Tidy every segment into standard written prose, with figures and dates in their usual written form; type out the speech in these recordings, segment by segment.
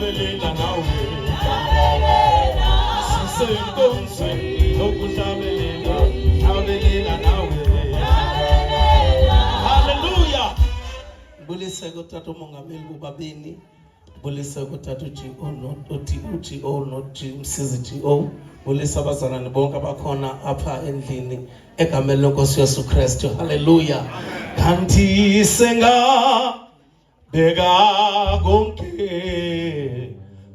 ukujabelela nawe sisenkonzweni yokujabelela nawe. Hallelujah. Bulise kutata umongameli bobabini, bulise kutata uGO not Msizi GO, bulise abazalwane bonke abakhona apha endlini egameni lenkosi Yesu Kristu. Hallelujah. Kanti senga bega konke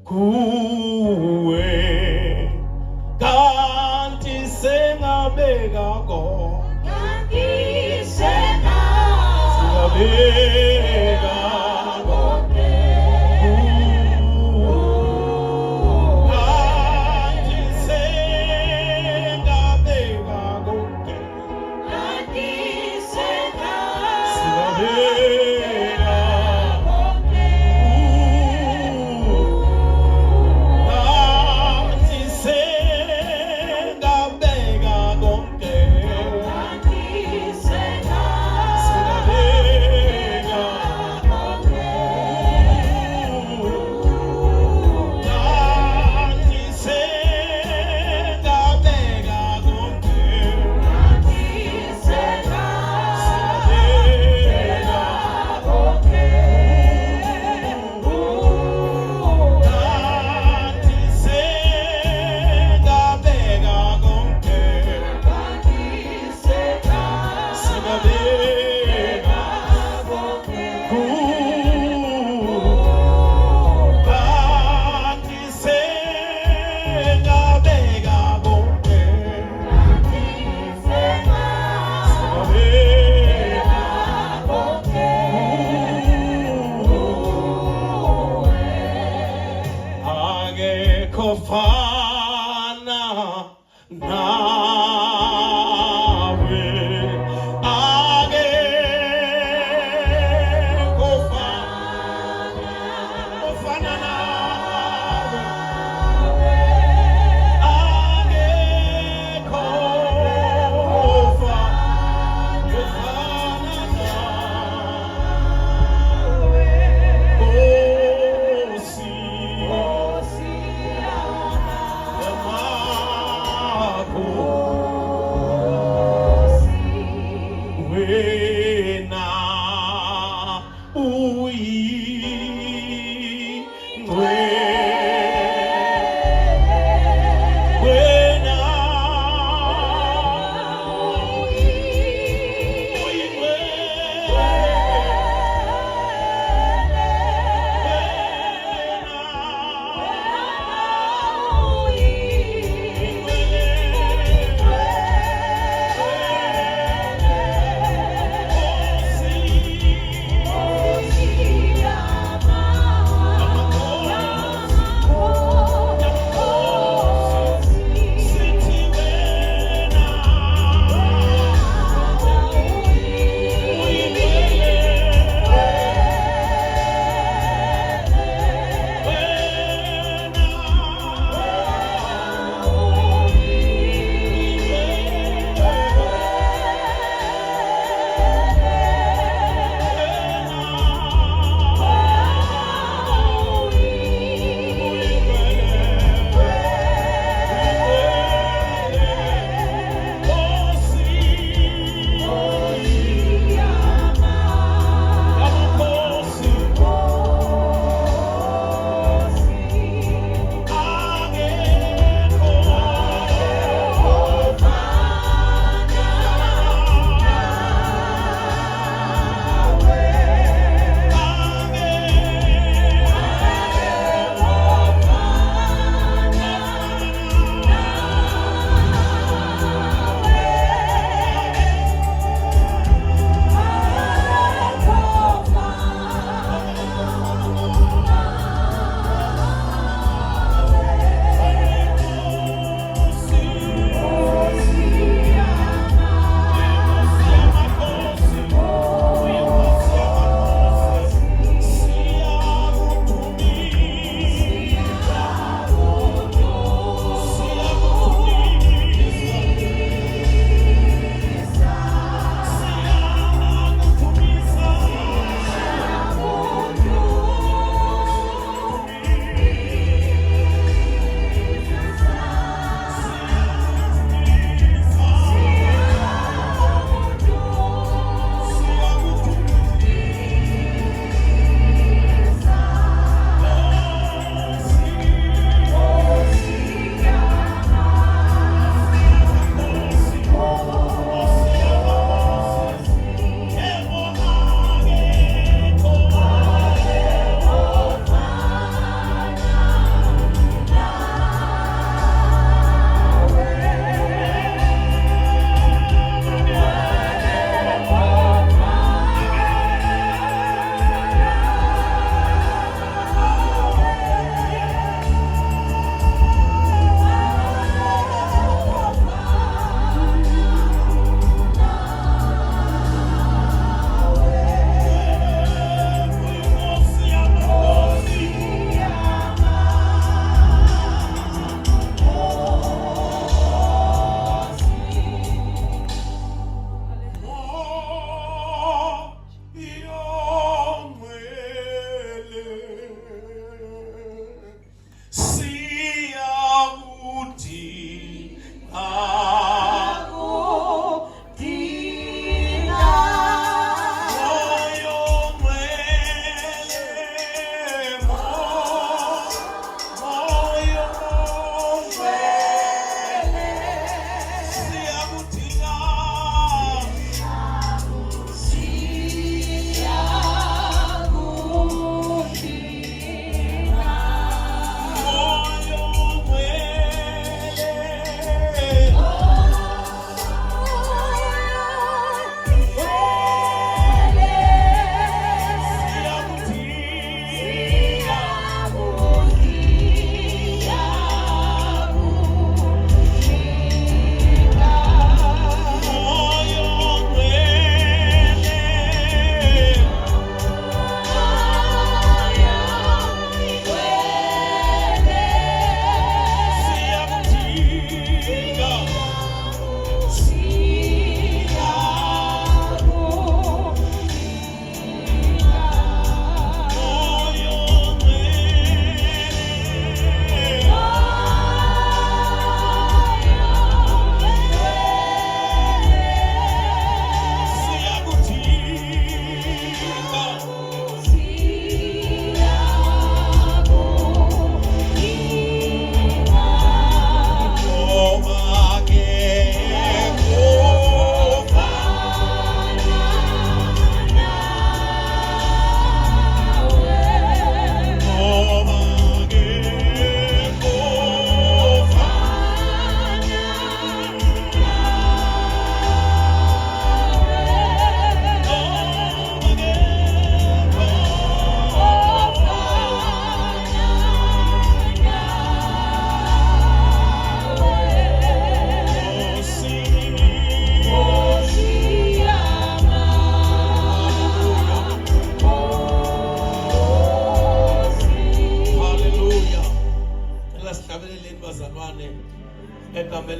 kuwe, kanti senga bega konke, kanti senga bega konke kuwe, kanti senga bega konke, kanti senga bega konke.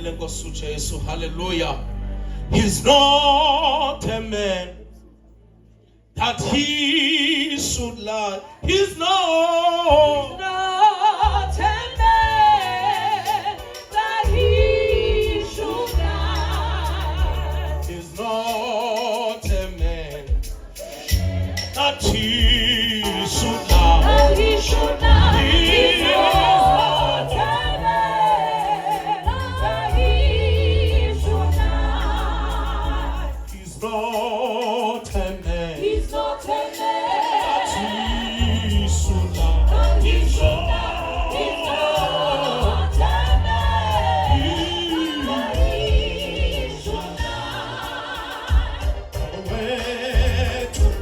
Hallelujah. He's not a man that he should lie. He's not a man that he should lie. He's not a man that he should lie. That he should lie. He's not a man that he should lie. He's not a man. He's not a man. He should lie. He's not a man that he should lie. Where to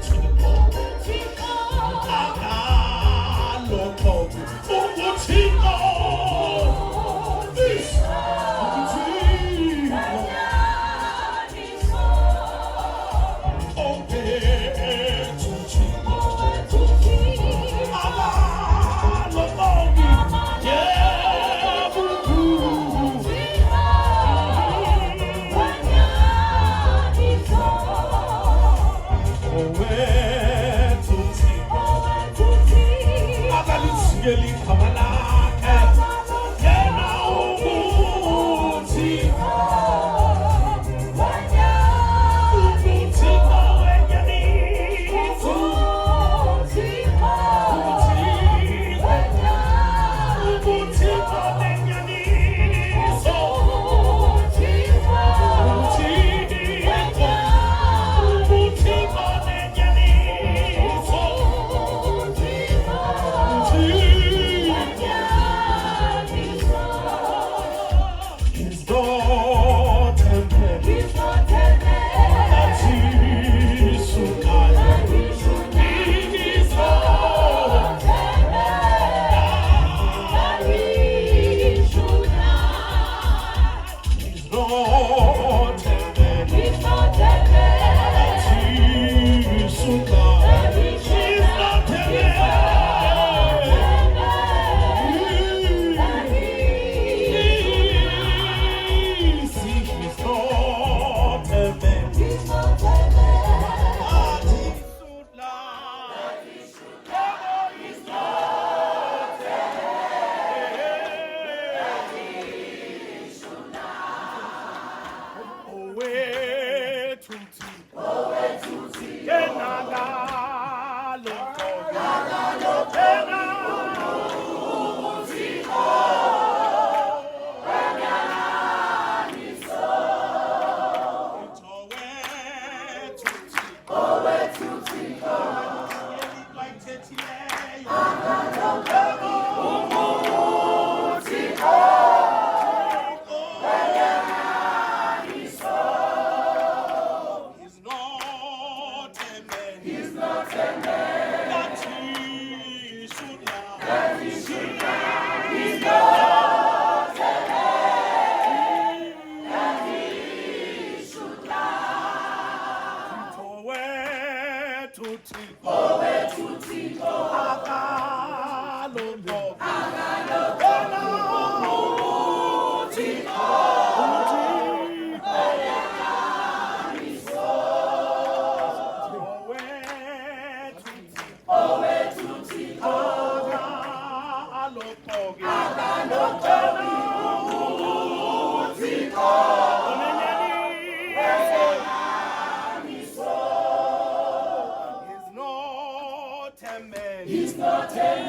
He's not a man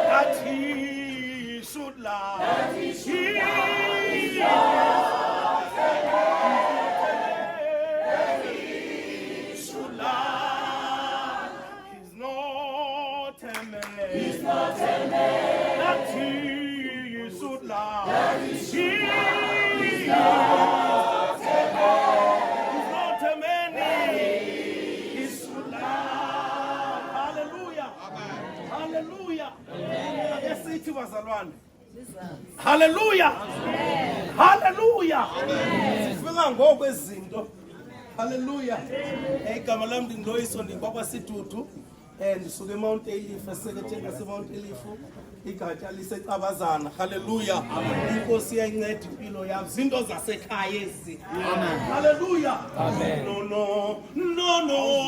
that he should lie. That he should lie. He's not a man that he should lie. He's not a man. He's not a man that he should lie. That he should lie. He's not a man. He's not a man that he should lie. Hallelujah. Hallelujah. Yesithi bazalwane. Hallelujah. Hallelujah. Sifika ngokwezinto. Hallelujah. Igama lami nginoyiso ndikwakwa Situtu. Ndisuke eMount Elifu, eseketheni laseMount Elifu. Igatya lisecabazana. Hallelujah. Inkosi iyayinceda impilo yami. Zinto zasekhaya ezi. Amen. Hallelujah. Amen. No, no, no, no, no.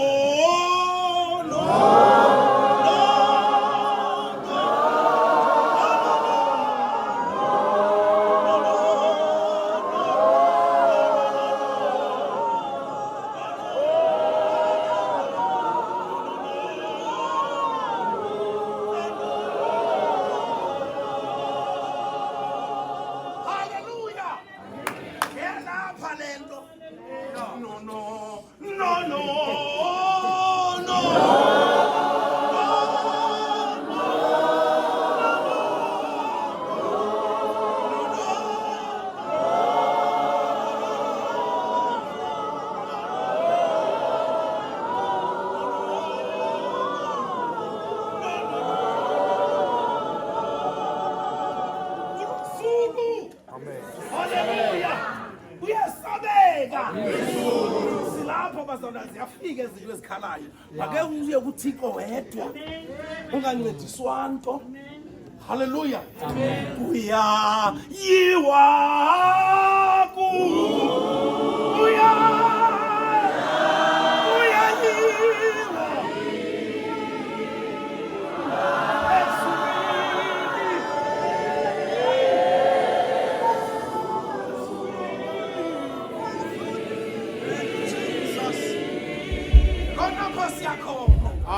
Ziyafika izinto ezikhalayo ake uye kuThixo wedwa ungancediswa nto. Hallelujah. Uyayiwa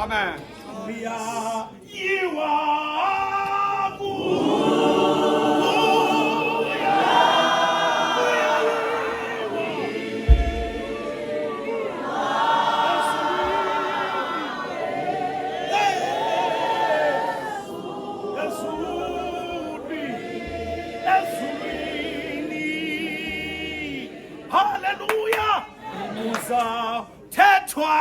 Amen. Hallelujah. Uzatethwa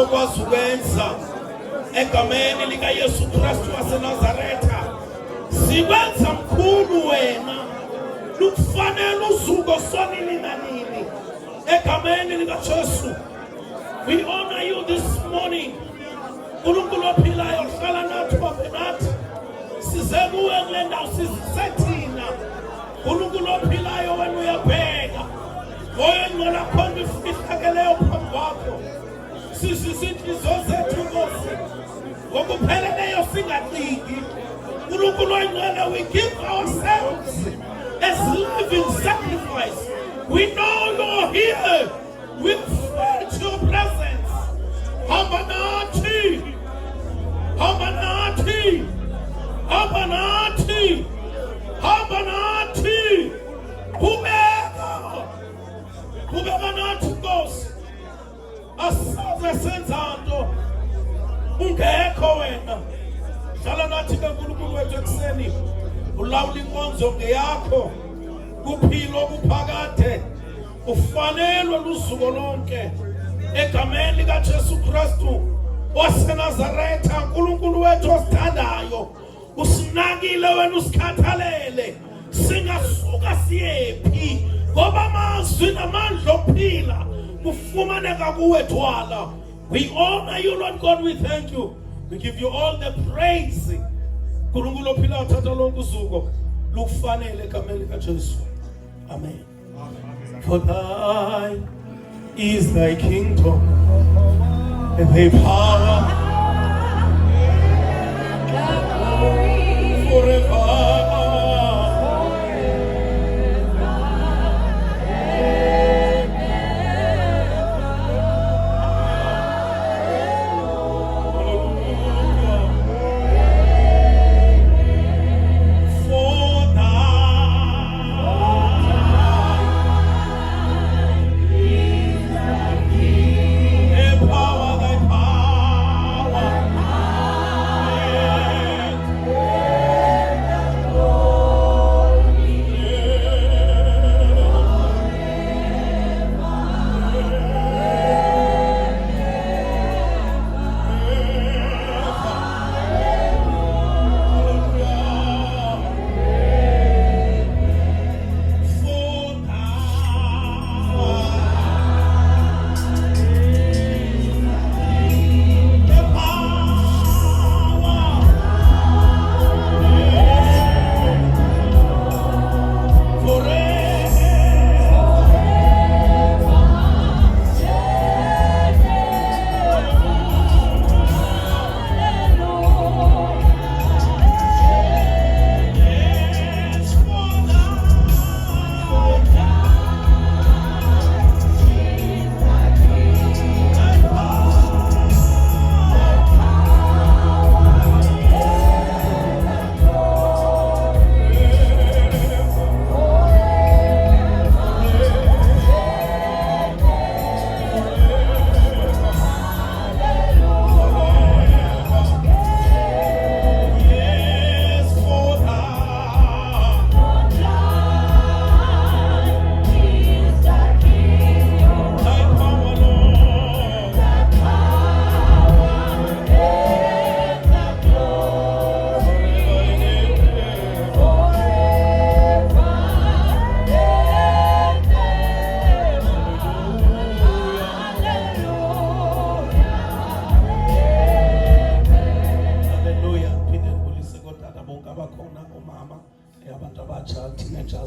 okwazi ukwenza egameni likaYesu Kristu waseNazaretha. Sikwenza mkhulu wena, lukufanele uzuko sonini nanini egameni likaJesu. We honor you this morning. uNkulunkulu ophilayo, hlala nathi babe nathi. Size kuwe kule ndawo sizisethina. uNkulunkulu ophilayo wena uyabheka. Moya ngcola khona ifihlakeleyo phambi kwakho. Sizinhliziyo zethu Nkosi, ngokupheleleyo singacingi. uNkulunkulu oyingcwele, we give ourselves as living sacrifice. We know you're here. We felt your presence. Habanati, Habanati, Habanati, Habanati. Kubeka nathi Nkosi. Asaze senza nto ungekho wena. Hlala nathi ke uNkulunkulu wethu ekuseni. Ulawula inkonzo ngeyakho. Kuphilo kuphakade. Ufanelwe lusuku lonke egameni likaJesu Kristu waseNazaretha. uNkulunkulu wethu osithandayo, usinakile wena, usikhathalele. Singasuka siyephi ngoba amazwi namandla okuphila kufumaneka kuwe Thwala. We honor you, Lord God. We thank you. We give you all the praise. uNkulunkulu ophilayo, thatha lonke uzuko lukufanele egameni likaJesu. Amen. For thine is thy kingdom, and thy power forever.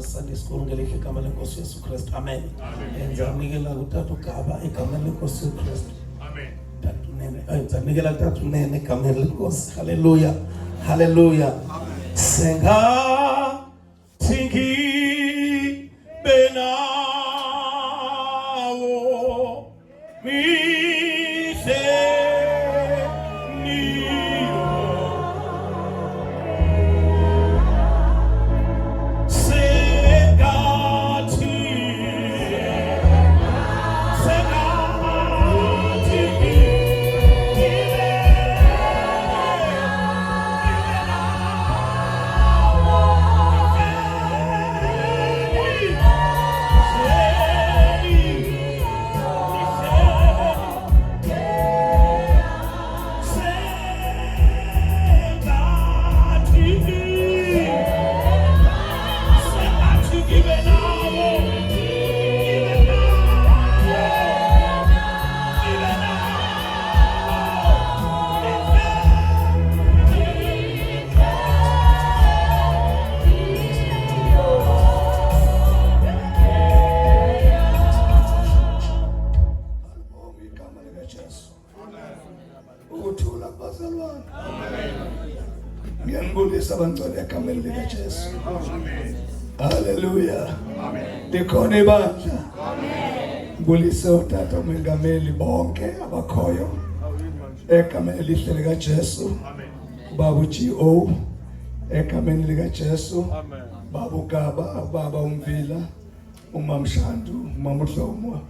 Sunday school ngelihle igama lenkosi Yesu Kristu. Amen. Ngizanikela utata uGaba igama lenkosi Yesu Kristu. Amen. Tatu nene, ngizanikela tatu nene igama lenkosi. Hallelujah. Hallelujah. Senga tingi benawo mise bazalwane. Ngiyanibulisa abangcwele egameni likaJesu. Haleluya. Likhona ibandla. Ngibulise utata umengameli bonke abakhoyo egameni elihle likaJesu. Baba uGO egameni likaJesu. Baba uGaba, baba uMvila, uMamshandu, uMama uDlomo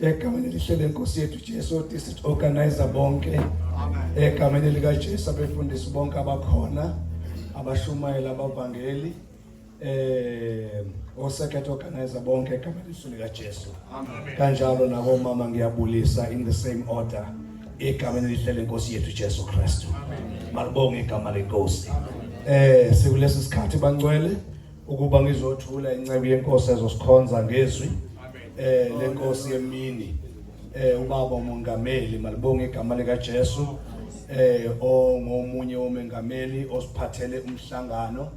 egameni elihle lenkosi yethu Jesu, district organizer bonke egameni likaJesu, abefundisi bonke abakhona, abashumayela abavangeli, second organizer bonke egameni likaJesu. Kanjalo nabo mama ngiyabulisa in the same order egameni elihle lenkosi yethu Jesu Kristu. Malibonge igama lenkosi. Sikulesi sikhathi bangcwele ukuba ngizothula incebo yenkosi ezosikhonza ngezwi lenkosi yemini. Ubaba umongameli malibonge igama likaJesu ongomunye womengameli osiphathele umhlangano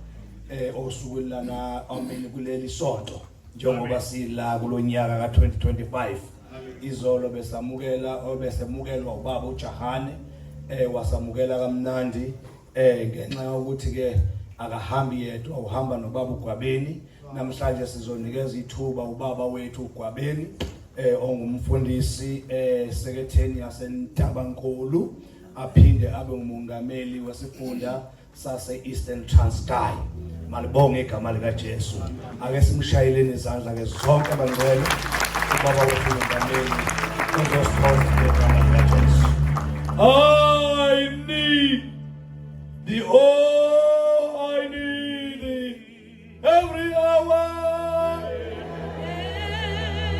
osukulana amini kuleli sonto njengoba sila kulonyaka ka2025. Izolo besamukelwa ubaba uJahane wasamukela kamnandi ngenxa yokuthi ke akahambi yedwa uhamba nobaba uGwabeni. Namhlanje sizonikeza ithuba ubaba wethu uGwabeni ongumfundisi seketheni yaseNtabankulu aphinde abe umongameli wasifunda sase Eastern Transkei. Malibonge igama likaJesu. Ake simshayeleni izandla ke zonke abangcwele ubaba wethu umongameli ozosikhonza igama likaJesu. I need the I need thee every hour.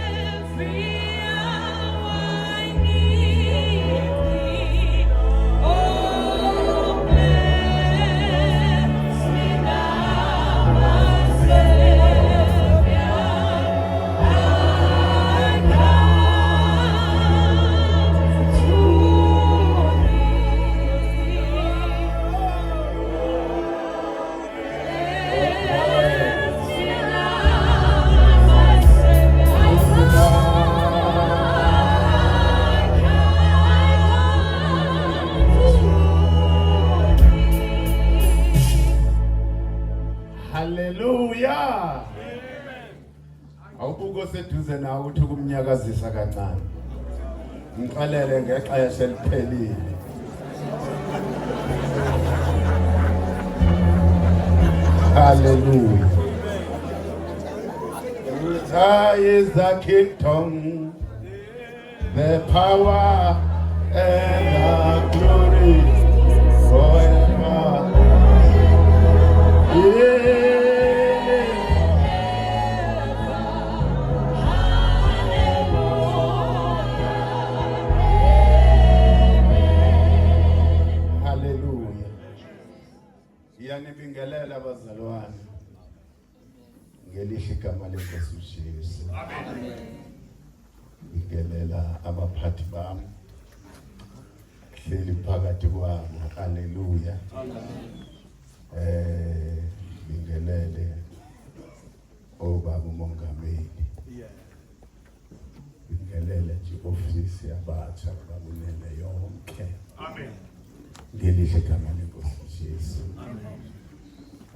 Every hour I need thee. Oh, bless me now, my Savior. I come to Hallelujah. Awubuko seduze nawe uthi kumnyakazisa kancane. Ngixelele ngexesha eliphelile. Hallelujah. Thy is the kingdom, the power and the glory forever. Hallelujah. Iyanibingelela abazalwane. Ngelihle igama lenkosi uJesu. Amen. Bingelela abaphathi bami. Hleli phakathi kwabo. Hallelujah. Bingelele obaba umongameli. Bingelele nje ofisi abatsha babunene yonke. Amen. Ngelihle igama lenkosi uJesu. Amen.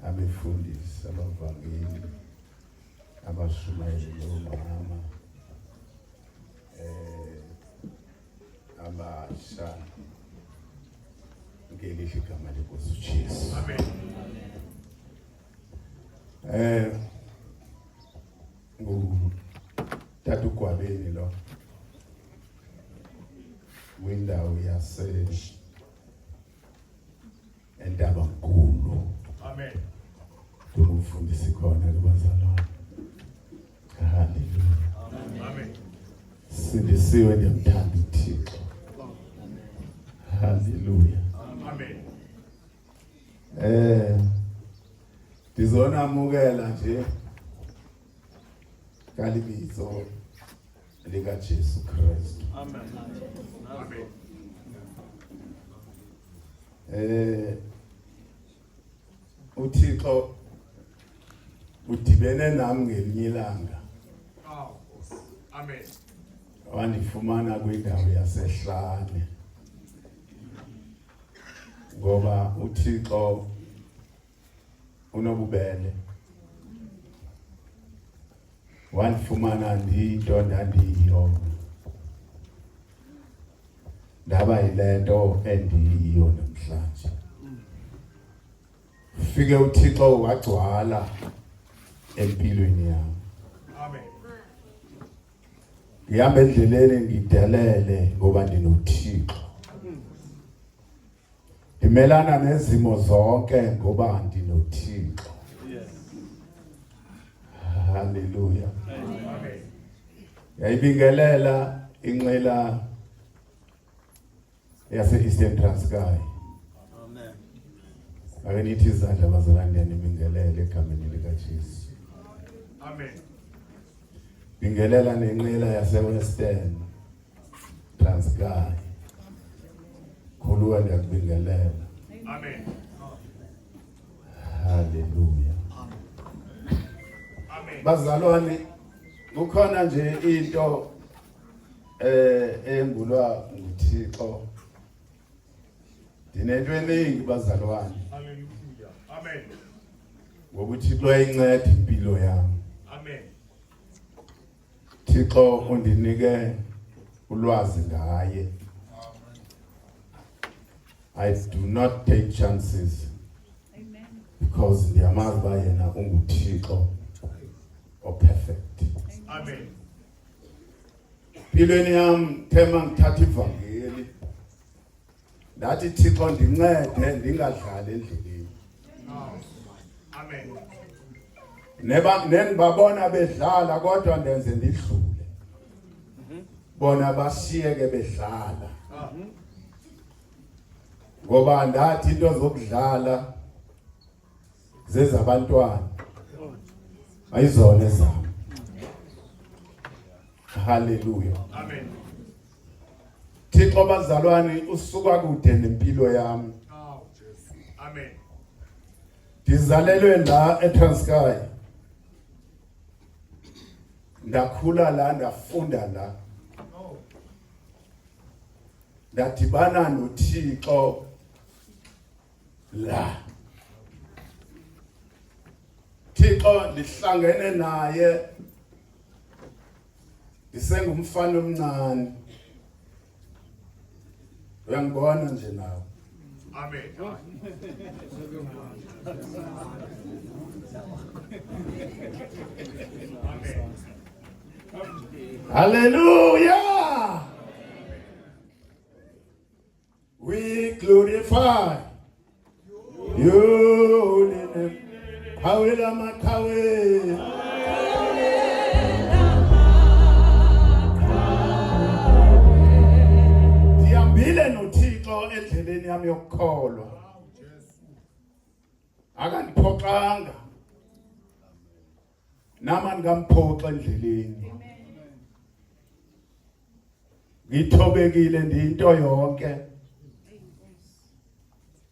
Abefundisi abavangeli abashumayeli nomama abasha ngelihle igama lenkosi uJesu. Amen. Tatu Gwabeni lo windawo yase Ntabankulu. Amen. Umfundisi khona kubazalwane. Hallelujah. Amen. Sindisiwe ngiyamthanda uThixo. Hallelujah. Amen. Ndizona amukela nje kalibizo lika Jesu Kristu. Amen. Amen. uThixo udibene nami ngelinye ilanga. Amen. Wandifumana kwindawo yaseHlane. ngoba uThixo unobubele. Wandifumana ndiyinto ndandiyiyo, ndaba yilento endiyiyo namhlanje. Fike uThixo wagcwala empilweni yami. Amen. Ngihamba endleleni ngidelele ngoba ndinoThixo. Imelana nezimo zonke ngoba ndinoThixo. Hallelujah. Amen. Yayibingelela inqila yase Eastern Transkei. Amen. Ake nithi izandla bazalwane yanibingelele egameni likaJesu. Amen. Bingelela nenqila yase Western Transkei. Khuluka ngiyakubingelela. Amen. Hallelujah. Amen. Bazalwane, kukhona nje into engulwa nguThixo. Dinento eningi bazalwane Hallelujah. Amen. ngokuthi uyayinceda impilo yami. Amen. Thixo undinike ulwazi ngaye. I do not take chances. Amen. Because ndiyamazi ba yena unguThixo o perfect. Amen. Impilweni yami thema ngithatha ivangeli. Ndathi Thixo ndincede ndingadlali endleleni. Amen. Nendibabona bedlala kodwa ndenze ndidlule. Bona basiyeke bedlala. Ngoba ndathi into zokudlala zezabantwana ayizona ezami. Hallelujah. Amen. Thixo bazalwane usuka kude nempilo yami. Oh, Jesus. Amen. Ndizalelwe la eTranskei. Ndakhula la, ndafunda la. Ndadibana noThixo la. Thixo ndihlangene naye ndisengumfana omncane. Uyangibona nje nawe. Amen. Hallelujah. We glorify you. Hawela makawe. Ndihambile noThixo endleleni yami yokukholwa. Akandiphoxanga. Nama ngingamphoxa endleleni. Ngithobekile ndinto yonke.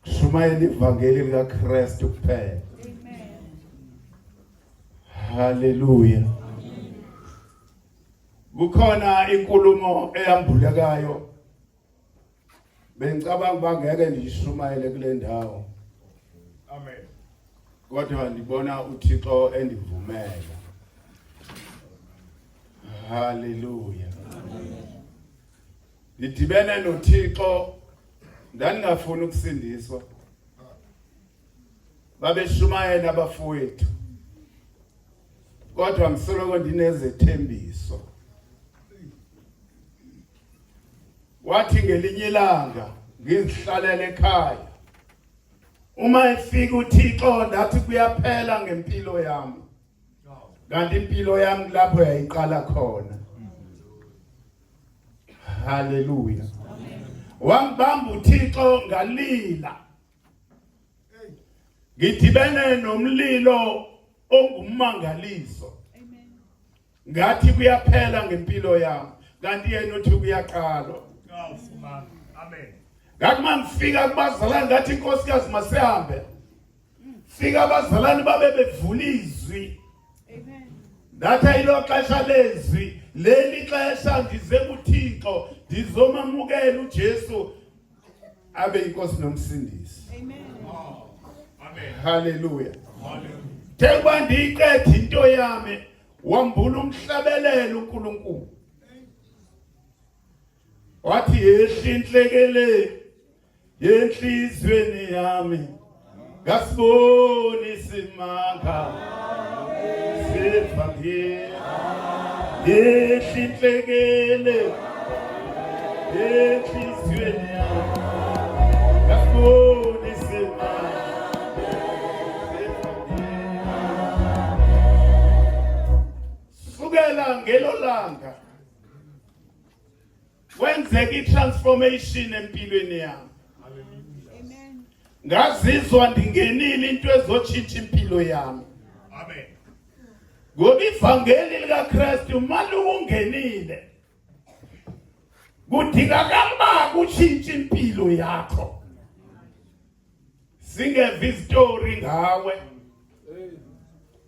Shumayela ivangeli likaKristu kuphela. Hallelujah. Kukhona inkulumo eyambulekayo. Bengicabanga bangeke ndishumayele kule ndawo. Amen. Kodwa ndibona uThixo endivumela. Hallelujah. Ngidibene noThixo ndandingafuni ukusindiswa. Babeshumayela abafowethu. Kodwa ngisoloko ndinezethembiso. Wathi ngelinye ilanga ngizihlalele ekhaya. Uma efika uThixo ndathi kuyaphela ngempilo yami. Kanti impilo yami lapho yayiqala khona. Hallelujah. Wangibamba uThixo ngalila. Ngidibene nomlilo ongumangaliso. Ngathi kuyaphela ngempilo yami. Kanti yena uthi kuyaqala. Amen. Ngakuma ngifika kubazalwane ngathi inkosikazi masihambe. Fika abazalwane babe bevula izwi. Amen. Datha ilo xesha lezwi, leli xesha ndize kuThixo, ndizomamukela uJesu abe inkosi nomsindisi. Amen. Hallelujah. Hallelujah. Njengoba ndiyiqeda into yami wambula umhlabelelo uNkulunkulu. Wathi yehli inhlekele yenhlizweni yami ngasibona isimanga sevangeli. Yehli inhlekele yenhlizweni yami ngasibona isimanga. Sukela ngelo langa wenzeka itransformation empilweni yami. Amen. Ngazizwa ndingenile into ezotshintsha impilo yami. Amen. Ngoba ivangeli likaKristu maluku ungenile kudingakala uba kutshintshe impilo yakho. Singeva istory ngawe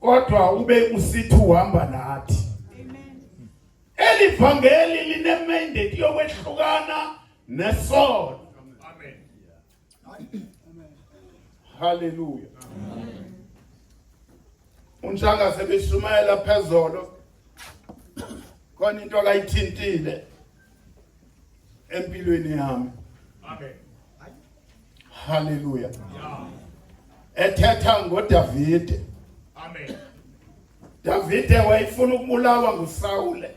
kodwa ube usithi uhamba nathi. Eli vangeli line mandate yokwehlukana nesono. Amen. Hallelujah. Unjanga sebeshumayela phezolo khona into akayithintile empilweni yami. Amen. Hallelujah. Yeah. Ethetha ngoDavide. Amen. Davide wayefuna ukubulawa nguSawule.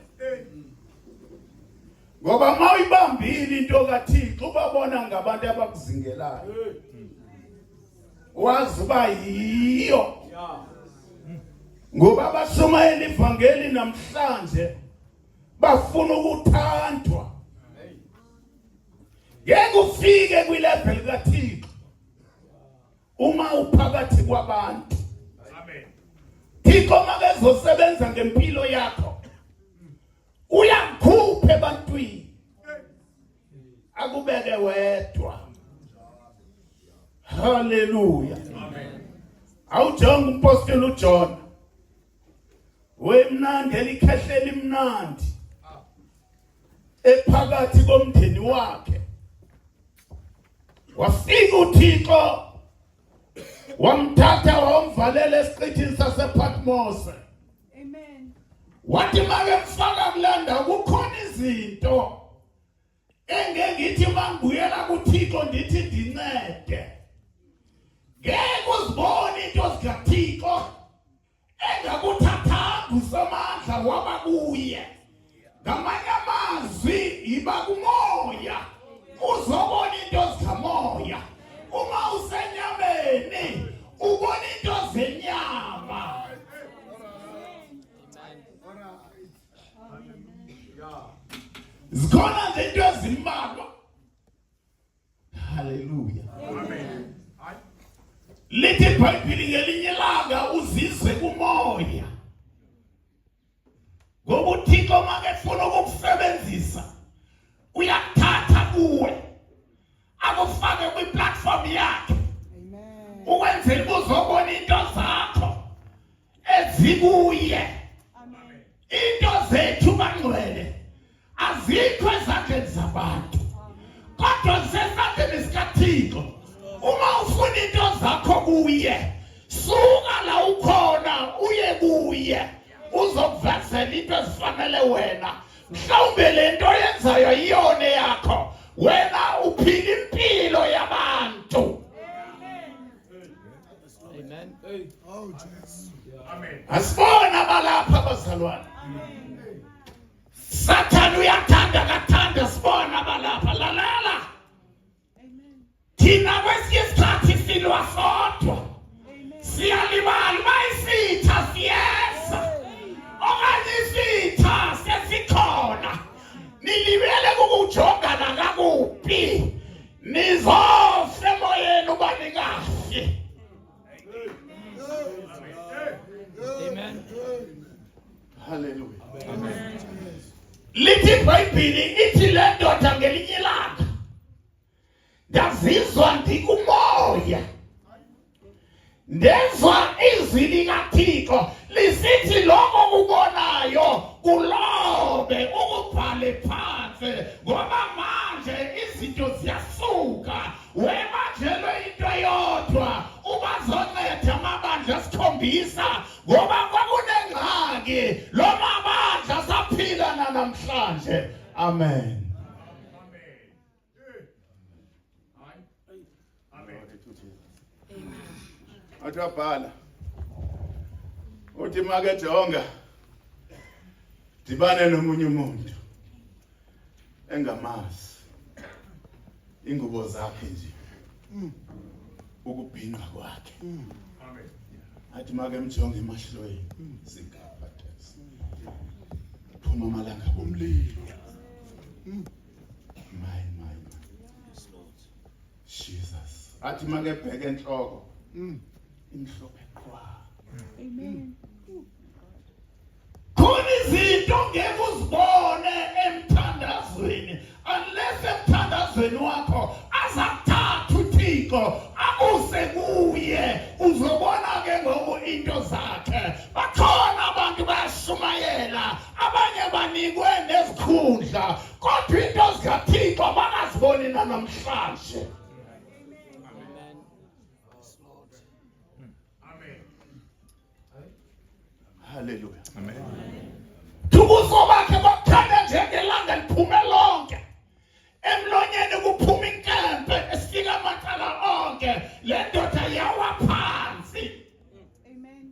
Ngoba mawuyibambile into kaThixo ubabona ngabantu abakuzingelayo. Wazi uba yiyo. Ngoba abashumayela ivangeli namhlanje bafuna ukuthandwa. Ngeke ufike kwilevel kaThixo uma uphakathi kwabantu. Amen. Thixo makezosebenza ngempilo yakho uyakhupha ebantwini akubeke wedwa. Hallelujah. Amen. Awujonga umpostoli uJona wemnandi elikhehlela imnandi ephakathi komndeni wakhe. Wafika uThixo wamthatha wamvalela esiqithini sasePatmos. Amen. Wathi makemfaka kulanda kukhona izinto engeke ngithi mangibuyela kuThixo ndithi ndincede. Ngeke uzibone into zikaThixo engakuthathanga uSamandla waba kuye. Ngamanye amazwi iba kumoya uzobona into zikamoya. Uma usenyameni ubona into zenyama. Zikhona nje into ezimbalwa. Hallelujah. Amen. Lithi iBhayibheli ngelinye ilanga uzizwe kumoya. Ngoba uThixo makefuna ukukusebenzisa uyakuthatha kuwe akufake kwiplatform yakhe. Amen. Ukwenzela uzobona into zakho ezikuye. Amen. Into zethu bangcwele azikho ezandleni zabantu kodwa zisezandleni zikaThixo. Uma ufuna into zakho kuye suka la ukhona uye kuye uzokuvezela into ezifanele wena. Mhlawumbe lento yenzayo iyona yakho wena uphila impilo yabantu. Amen. Amen. Asibona balapha bazalwane. Satan uyathanda kathanda sibona balapha lalela. Amen. Thina kwesinye isikhathi silwa sodwa. Amen. Siyalibala bayisitha siyeza. Okanye isitha sesikhona. Nilibele ukujongana kakuphi. Nizofe emoyeni ubanikazi. Amen. Hallelujah. Amen. Lithi iBhayibheli ithi le ndoda ngelinye ilanga ngazizwa ndikumoya. Ndezwa izwi likaThixo lisithi lokho kubonayo kulobe ukubhale phansi ngoba manje izinto ziyasuka Atwabhala uthi make jonga dibane nomunye umuntu engamazi ingubo zakhe nje ukubhinqa kwakhe. Amen. Athi make mjonge emahlweni sikaphathesi phuma amalanga bomlilo. My Jesus. Athi make bheke enhloko imhlophe kwa. Amen. Khona izinto ngeke uzibone emthandazweni unless emthandazweni wakho azakuthatha uThixo akuse kuye uzobona ke ngoku into zakhe. Bakhona abantu bayashumayela abanye banikwe nezikhundla kodwa into zikaThixo bangaziboni namhlanje. Hallelujah. Amen. Tubuso bakhe bakhanya njengelanga liphume lonke. Emlonyeni kuphuma inkempe esifika amacala onke. Le ndoda yawa phansi. Amen.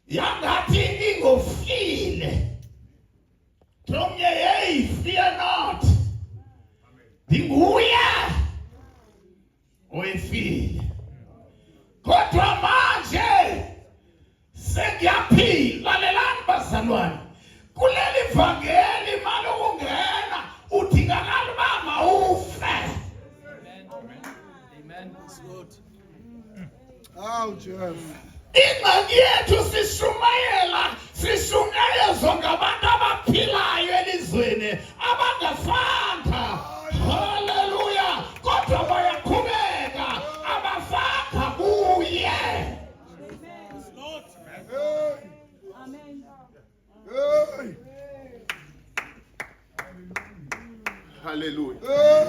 Yangathi ingofile. Tromnye hey, fear not. Dinguya. Oyifile. Kodwa manje sengiyaphila. Lalelani bazalwane. Kuleli vangeli malokungena udingakala banga ufe. Amen. Amen. It's good. Oh, Jeff. Ingxaki yethu sishunyayezwa ngabantu abaphilayo elizweni abangafanga. Hallelujah. Kodwa bayaqhubeka abafanga kuye. Amen. Hey. Hallelujah.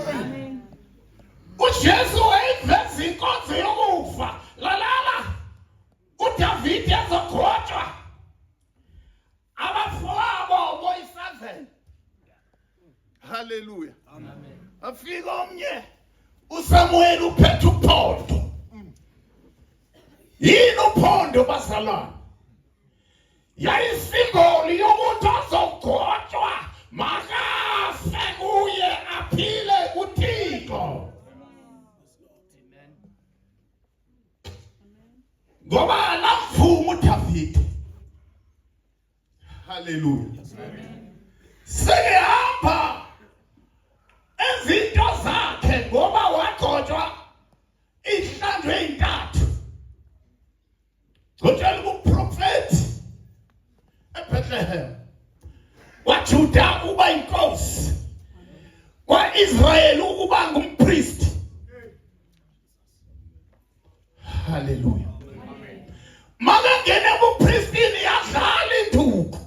Amen. uJesu wayiveza inkonzo yokufa. Lalala. uDavide ezogqotshwa. Abafowabo boyisazela. Hallelujah. Amen. Afika omnye uSamuel uphethe uphondo. Yini uphondo bazalwane? Yayisimboli yokuthi azogqotshwa makafe kuye aphile uThixo. Amen. Ngoba lamvuma uDavide. Hallelujah. Sehamba ezinto zakhe ngoba wagqotshwa ihlandwe intathu. Ngotshela kuprofeti eBethlehem. WaJuda uba inkosi. KwaIsrael ukuba ngumpriest. Hallelujah. Makangene kupristini yadlala induku.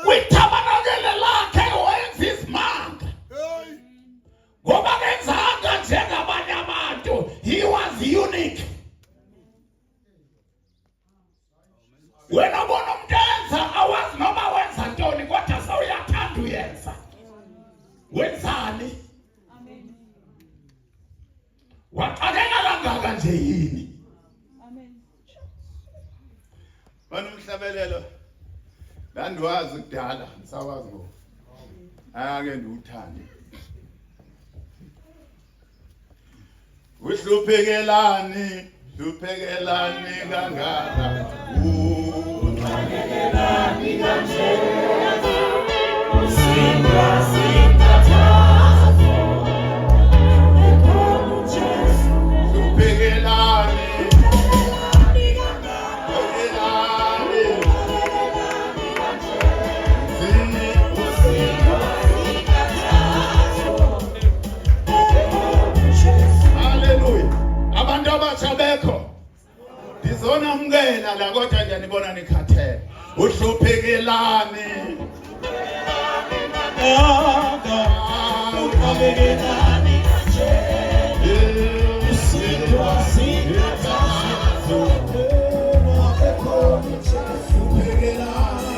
Kwithabanakele lakhe wenza izimanga. Hey. Ngoba kenzanga njengabanye abantu. He was unique. Wena bona umuntu enza awazi noma wenza ntoni kodwa sawuyathanda uyenza. Wenzani? Amen. Waqaleka kangaka nje yini? Amen. Banomhlabelelo. Ndandiwazi kudala, ngisawazi ngoku. Ake ndiwuthande. Uhluphekelani, hluphekelani kangaka. Uhluphekelani kanjena. Usinda singathazo. Ekhono Jesu. Hluphekelani. Abantu abatsha bekho ndizona mkela la kodwa nje nibona nikhathele. Uhluphekelani uhluphekelani kanje usinda singathazo uhluphekelani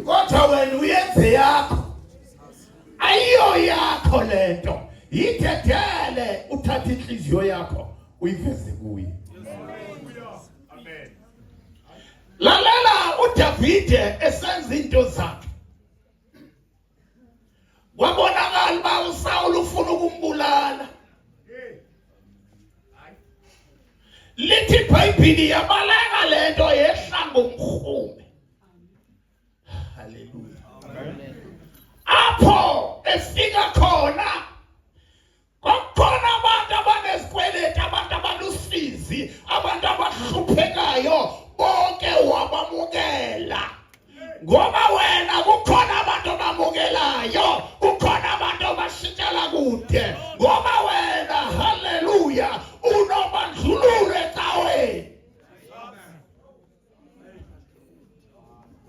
Kodwa wena uyenze yakho. Ayiyo yakho lento. Yithethele uthatha inhliziyo yakho uyiveze kuye. Amen. Lalela uDavide esenza into zakhe. Wabonakala ba uSaul ufuna ukumbulala. Lithi iBhayibheli yabaleka lento yehla ngomkhume. Hallelujah. Amen. Apho efika khona kukhona abantu abanesikweleti, abantu abanusizi, abantu abahluphekayo, bonke wabamukela. Ngoba wena kukhona abantu abamukelayo, kukhona abantu abashintshela kude. Ngoba wena, haleluya, unobandlululo ecaweni.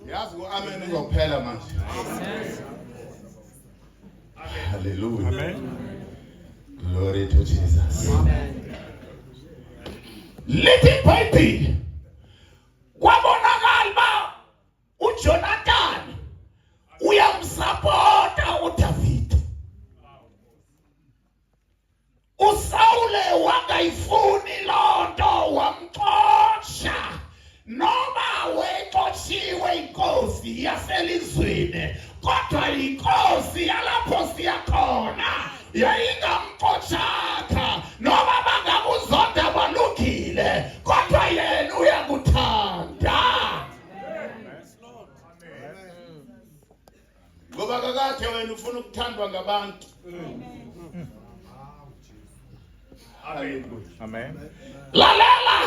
Yazi amen uzophela manje. Hallelujah. Amen. Glory to Jesus. Amen. Lithi iBhayibheli kwabonakala ba uJonathan uyamsupporta uDavide. uSaul wangayifuni lonto wamxosha. Noma wexoshiwe inkosi yaselizweni, kodwa inkosi yalapho siyakhona yayingamxoshaka. Noma bangakuzonda balungile, kodwa yena uyakuthanda. Ngoba kakade wena ufuna ukuthandwa ngabantu. Amen. Amen. Lalela.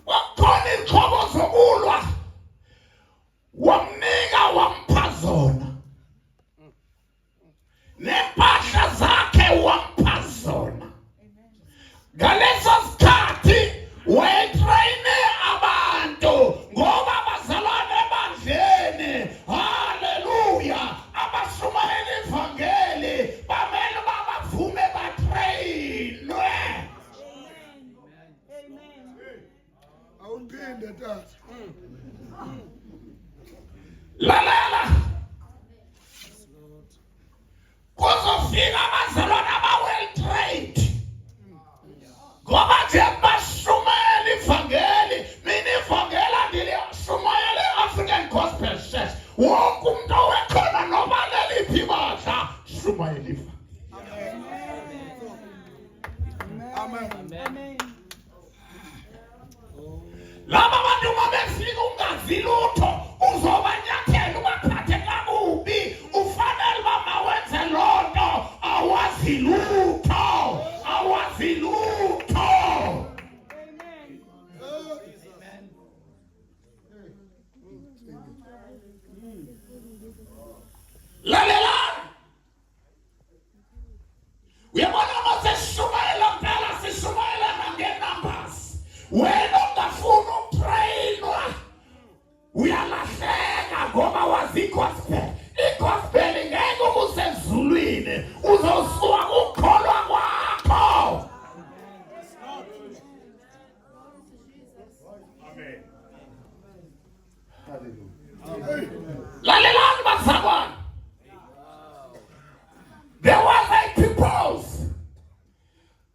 Wakhona inhlobo zokulwa wamnika wampha zona, nempahla zakhe wampha zona. Ngaleso sikhathi wayetrayine abantu ngoba bazalwane ebandleni, haleluya, abashumayela ivangeli bamele babavume batrayinwe. Awuphinde tata. Lalela. Kuzofika abazalwane aba-well trained. Ngoba nje bashumayela ivangeli. Mina ivangeli andiliyashumayela i-African Gospel Church. Wonke umuntu owekhona noma leliphi ibandla shumayela ivangeli. Amen. Laba bantu mabefika ungazi lutho uzobanyathela ubaphathe kakubi. Ufanele bamawenze lonto awazi lutho, awazi lutho. Amen. Lalela. Uyabona mase shumayela phela sishumayela nge-numbers. Wena ungafuna ukutrainwa uyalahleka ngoba wazi igospel. Igospel ngeke ubusezulwini, uzosuka kukholwa kwakho. Amen. Hallelujah. Lalelani bazalwane. There was a peoples.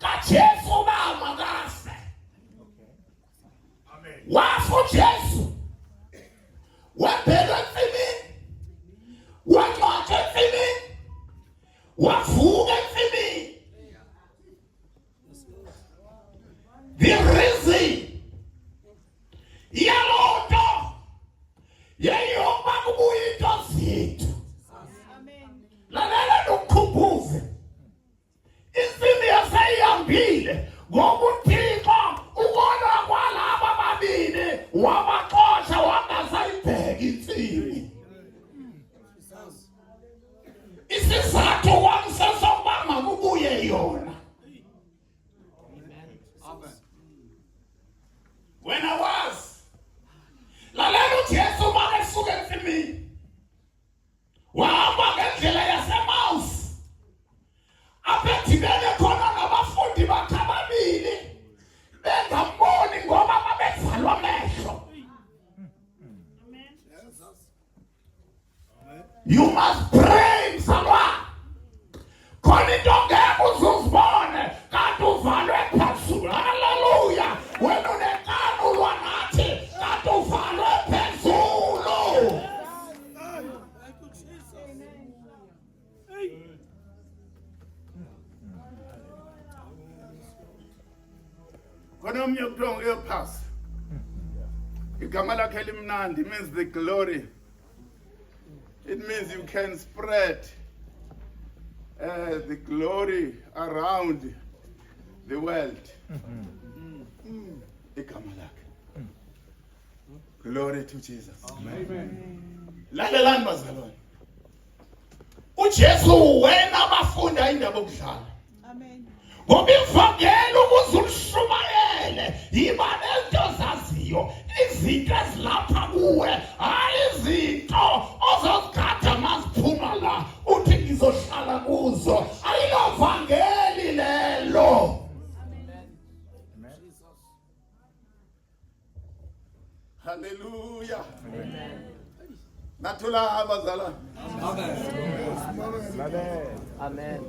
kaJesu bama kahle. Amen. Wafu Jesu. Wabheka emfimini. Wangcwatshwa emfimini. Wavuka emfimini. The reason yalonto yayiyokuba kubuye into zethu. Lalela nokukhumbuze. Isimi yaseyihambile ngoba uThixo ukona kwalaba babili wabaxosha wangasayibheka insini. You must pray someone. Khona into ngeke uzuzibone kanti uvalwe phezulu. Hallelujah. Wena unenkani ulwa nathi kanti uvalwe phezulu. Khona omnye kuthiwa ngu-Epaphras. Igama lakhe limnandi, means the glory. It means you can spread the glory around the world. Igama lakhe. Glory to Jesus. Amen. Lalelani bazalwane. uJesu wena abafunda indaba okudlala. Amen. Ngoba ivangeli ukuze ulishumayele yiba nento zaziyo izinto ezilapha kuwe hayi izinto ozozigada maziphuma la uthi ngizohlala kuzo ayilo vangeli lelo. Hallelujah. Amen. Nathula abazalwane. Amen.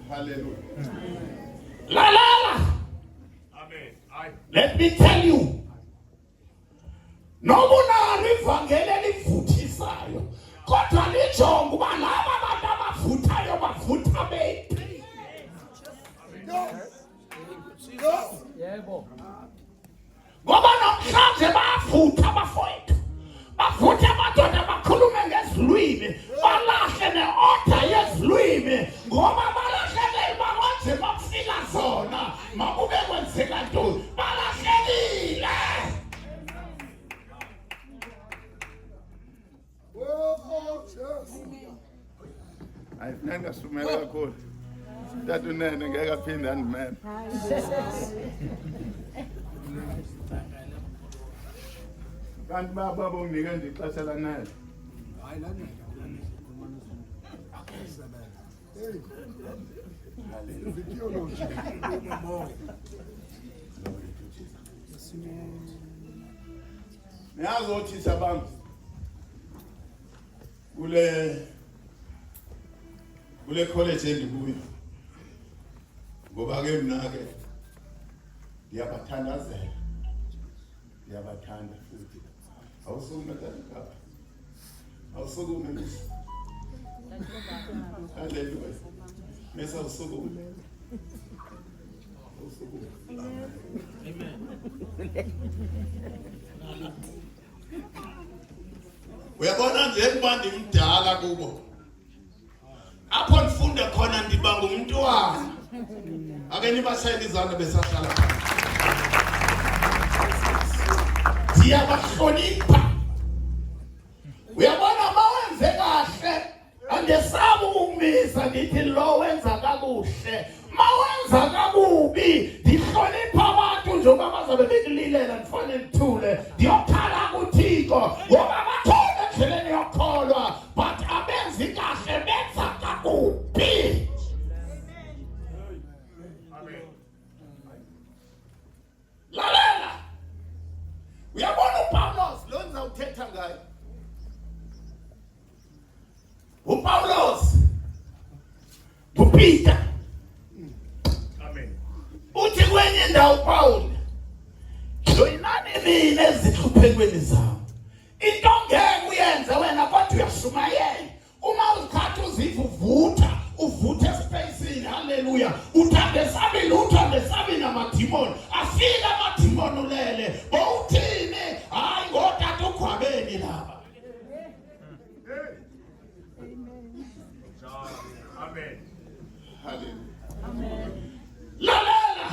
Hallelujah. La la la. Amen. Let me tell you. Nobuna ivangeli elivuthisayo. Kodwa lijonga uba laba bantu abavuthayo bavutha bephi. Yebo. Ngoba namhlanje bavutha abafowethu. Bavutha amadoda bakhulume ngezilwimi. Balahle ne-order yezilwimi. Ngoba balahlekile bakwazi bakufika zona. Makube kwenzeka ntoni. Balahlekile. Oh, Jesus. Ayifuna ngasumela kakhulu. Tatu nene ngeke aphinde andimeme. Kanti baba bonginike nje ixesha lanele. Hayi lanele. Hey. Theology. Niyazi othisha bami. Kule college endikuyo. Ngoba ke mina ke ndiyabathandazela. Ndiyabathanda futhi. Awusukume kanjani? Awusukume misi. Hallelujah. Mesa awusukume. Awusukume. Amen. Uyabona nje kuba ndimdala kubo. Apho ndifunda khona ndiba ngumntwana. Ake nibashayele izandla besahlala. Siyabahlonipha. Uyabona mawenze kahle andesabu umisa ndithi lo wenza kakuhle. Mawenza kakubi ndihlonipha abantu njengoba bazabe bekulilela ndifanele ngithule. Ndiyokhala kuThixo ngoba bathole endleleni yokholwa but abenzi kahle benza kakubi. Amen. Lalela. Uyabona uPaulos lo nizawuthetha ngaye. uPaulos uPeter. Amen. Uthi kwenye ndawo uPaul joyinani mina ezihluphekweni zami. Into ngeke uyenze wena kodwa uyashumayela. Uma uzikhatha uzivuvutha uvuthe espacini. Hallelujah. Uthande sabi lutho ndesabi namadimoni. Afika amadimoni ulele. Bowuthini? Hayi ngodade ugwabeni laba. Amen. Hallelujah. Amen. Lalela.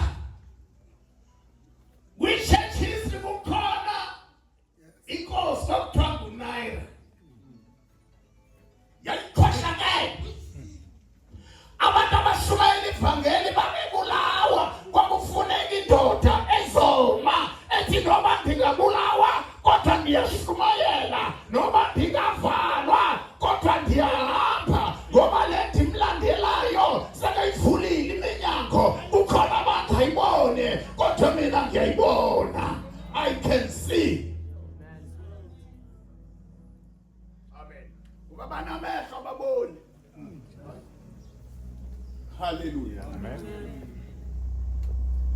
We check history kukhona. Inkosi okuthiwa nguNaira. Yayikhohlakele. Abantu abashumayela ivangeli babebulawa. Kwakufuneka indoda ezoma ethi noma ndingabulawa kodwa ndiyashumayela. Noma ndingavalwa kodwa ndiyahamba. Ngoba lethi mlandelayo sekayivulile iminyango. Ukhona abantu ayibone kodwa mina ngiyayibona. I can see. Hallelujah. Amen.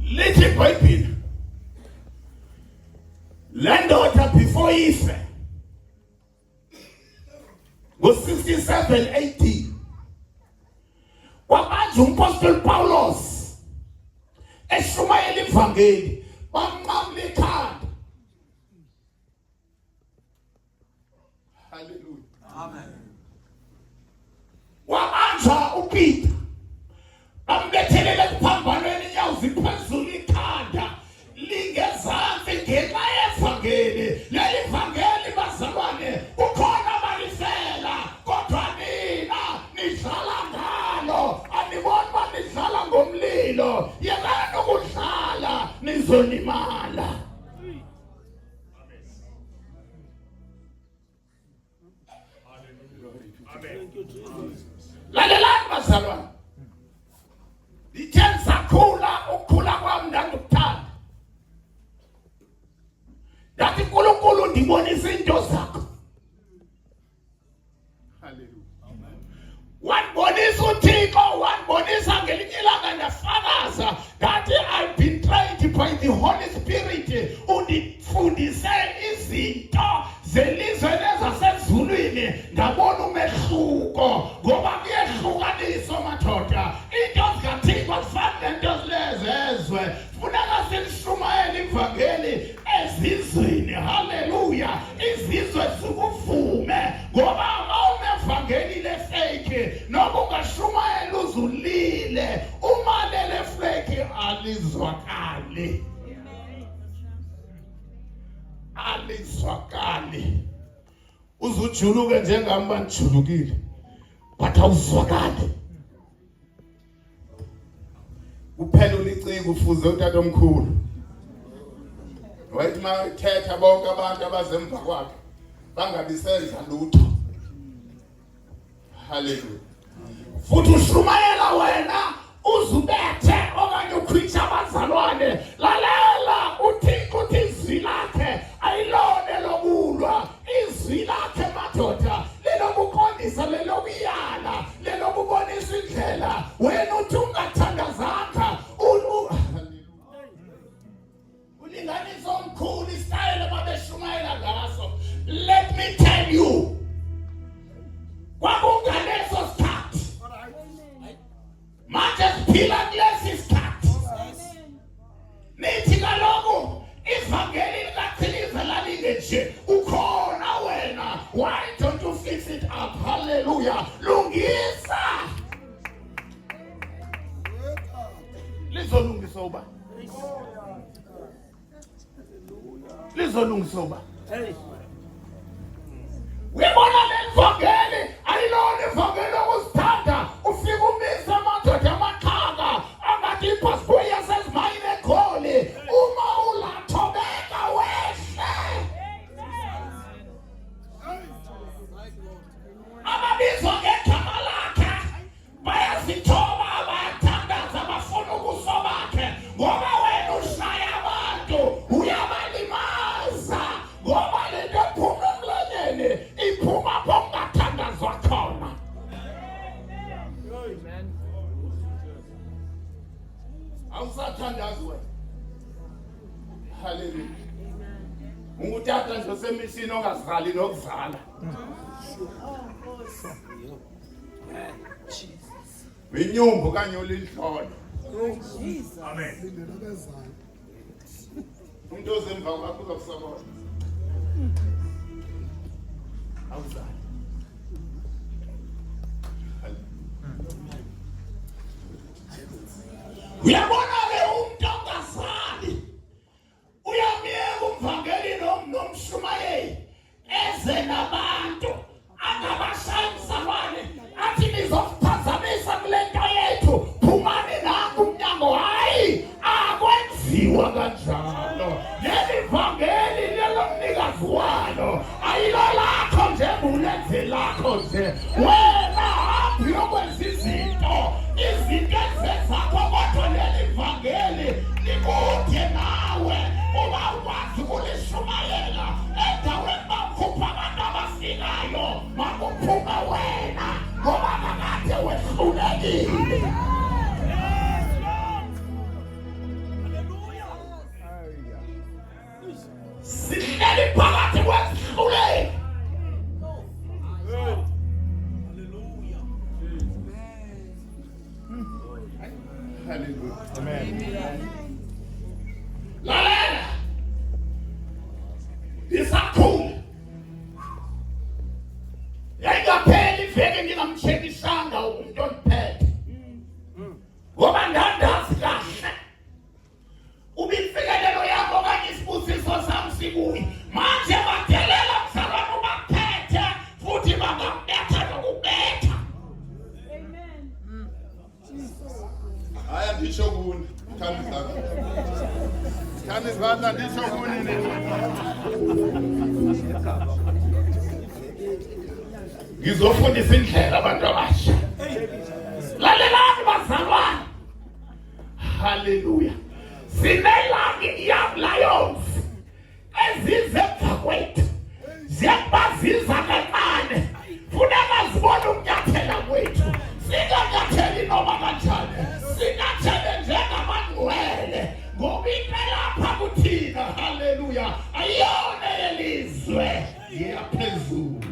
Lithi iBhayibheli le ndoda before ife ngo-67 AD kwamanje umpostoli Paulos eshumayela ivangeli bamnqamula ikhanda. Hallelujah. Amen. Wabanjwa uPeter bambethelele ekuphambanweni inyawo ziphezulu ikhanda lingezansi ngenxa yevangeli. Leli vangeli bazalwane ukhona balifela kodwa nina nidlala ngalo. Aniboni uba nidlala ngomlilo. Yekani ukudlala nizonimala. Lalelani bazalwane, lithe sakhula ukukhula kwami ndandukuthanda ndathi uNkulunkulu ndibonisa into zakho. Hallelujah. Wanibonisa uThixo, wanibonisa ngelinye ilanga ndafakaza ngathi I've been trained by the Holy Spirit undifundise izinto zelizwe nezasezulwini. Ndabona umehluko ngoba kuyehlukaniswa madoda. Into zikaThixo zifana nento zilezezwe. Funeka silishumayele ivangeli ezizweni. Haleluya. Izizwe zikuvume ngoba awunevangeli lefake noma ungashumayela uzulile. Uma lele fake alizwakali. Alizwakali. Uzujuluke njengami banijulukile but awuzwakali. Kuphela uliciko ufuze utata omkhulu. Wathi mathetha bonke abantu abazemva kwakhe bangabisenza lutho. Hallelujah. Futhi ushumayela wena uzubethe okanye ukhwitha abazalwane. Lalela uThixo uthi izwi lakhe ayilone lokulwa. Izwi lakhe madoda lelokuqondisa, lelokuyala, lelokubonisa indlela. Wena uthi ungathandazanga ulinganiso omkhulu isitayela babeshumayela ngaso. Let me tell you, kwakungaleso sikhathi manje siphila kulesi sikhathi. Nithi kaloku ivangeli likaChiliza lalinge nje ukhona wena. Why don't you fix it up? Hallelujah. Lungisa. Lizolungisa uba. Lizolungisa uba. Uyabona le vangeli ayilona ivangeli okuzithanda. Ufika umise amadoda amaxhaka angathi ibhasboy yasezimayini eGoli. Uma ulathobeka wehle. Ababizwa ngegama lakhe bayazithoba, bayathandaza, bafuna ubuso bakhe ngoba wena ushaya abantu uyabalimaza. Ngoba lento ephuma emlonyeni iphuma bongathandazwa khona. Amen. Awusathandazi wena. Hallelujah. Ungutata nje osemishini ongazali nokuzala. Inyumbu kanye ulinhlolo. Amen. Lindela bezana. Umuntu ozemva kwakho uzokusabona. Awuzali. Uyabona le umuntu ongazali uyamyeka umvangeli nomshumayeli eze nabantu angabashayi mzalwane athi nizokuphazamisa kule nto yethu. Phumani nangu umnyango. Hayi, akwenziwa kanjalo. Leli vangeli lelomnikazi walo ayilo lakho nje bulenze lakho nje. Wena hambi yokwenza izinto ezenzakho kodwa leli vangeli likude nawe. Uba ukwazi ukulishumayela endaweni bakhupha abantu abafikayo makuphuma wena ngoba kakade wehlulekile. ngizofundisa indlela abantu abasha. Lalelani bazalwane. Hallelujah. Sinelagi young lions ezizenza kwethu. Ziyabaziza kancane. Funeka zibone umnyathela kwethu. Singanyatheli noma kanjani. Sinyathele njengamangcwele. Ngoba impela lapha kuthina. Hallelujah. Ayona yelizwe. Yaphezulu.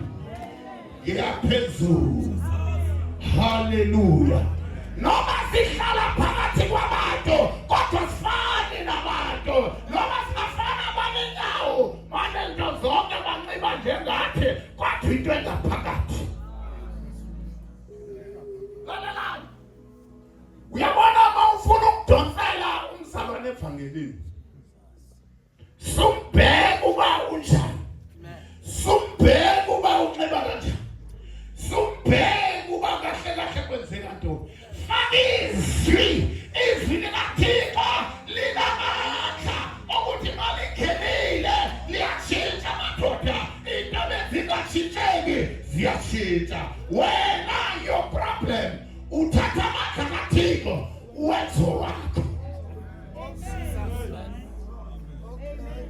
Yaphezulu. Hallelujah. Noma sihlala phakathi kwabantu kodwa sifani nabantu. Noma singafana abanenyawo manje into zonke banxiba njengathi kodwa into engaphakathi. Lalelani. Uyabona uma ufuna ukudonsela umzalwane evangelini. Sumbheke uba unjani. Sumbheke uba unxiba kanjani. Sumbheke uba kahle kahle kwenzeka ntoni. Izwi likaThixo linamandla ukuthi malingenile liyatshintsha amadoda. Into bezingashintsheki ziyashintsha. Wena your problem uthatha amandla kaThixo uwenze wakho.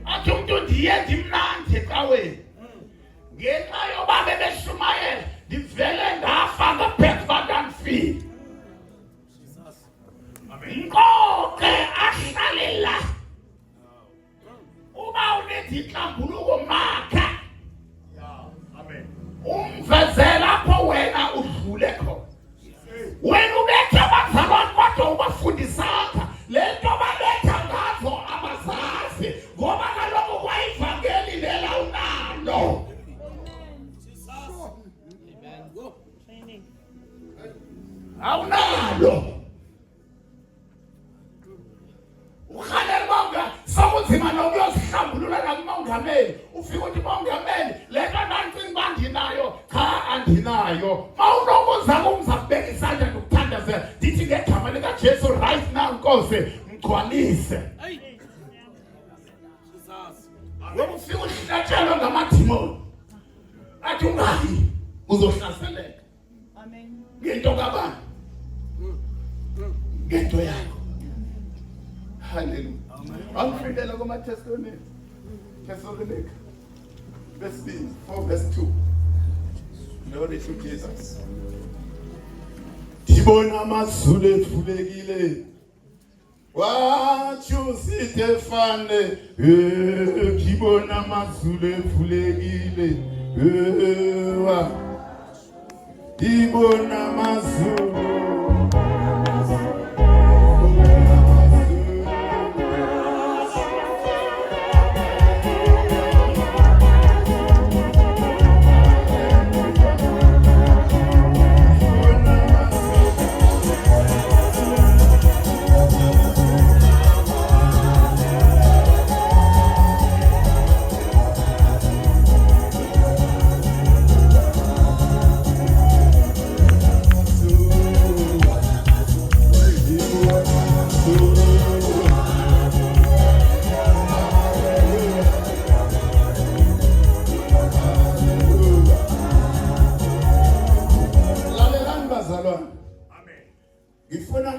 Athi umuntu ndiyenza imnandi ecaweni. Ngenxa yoba bebeshumayela ndivele ndafa ngaphezu kanfini. Inkoke ahlalela uba unethi inhlambuluko makha. Amen. Umvezela lapho wena udlule khona. Wena ubetha abazalwane kodwa ubafundisanga lento baletha ngazo abazazi ngoba kaloku kwayivangeli lela unalo. Awunalo. Ukhalela bonga sokunzima nokuyosihlambulula nakumongameli. Ufika uthi mongameli lento nansi bandinayo cha andinayo. Mawunokuza kumza kubeka isandla nokuthandazela ndithi ngegama lika Jesu right now Nkosi mgcwalise. Ngoba ufika uhlatshelwa ngamadimoni. Athi ungayi uzohlaseleka. Amen. Ngento kabani? Ngento yakho. Hallelujah. Angifundela kuma Thessalonike. Thessalonike. Verse 4 verse 2. Glory to Jesus. Dibona amazulu efulekile. Wathi Stefane, dibona amazulu efulekile. Dibona amazulu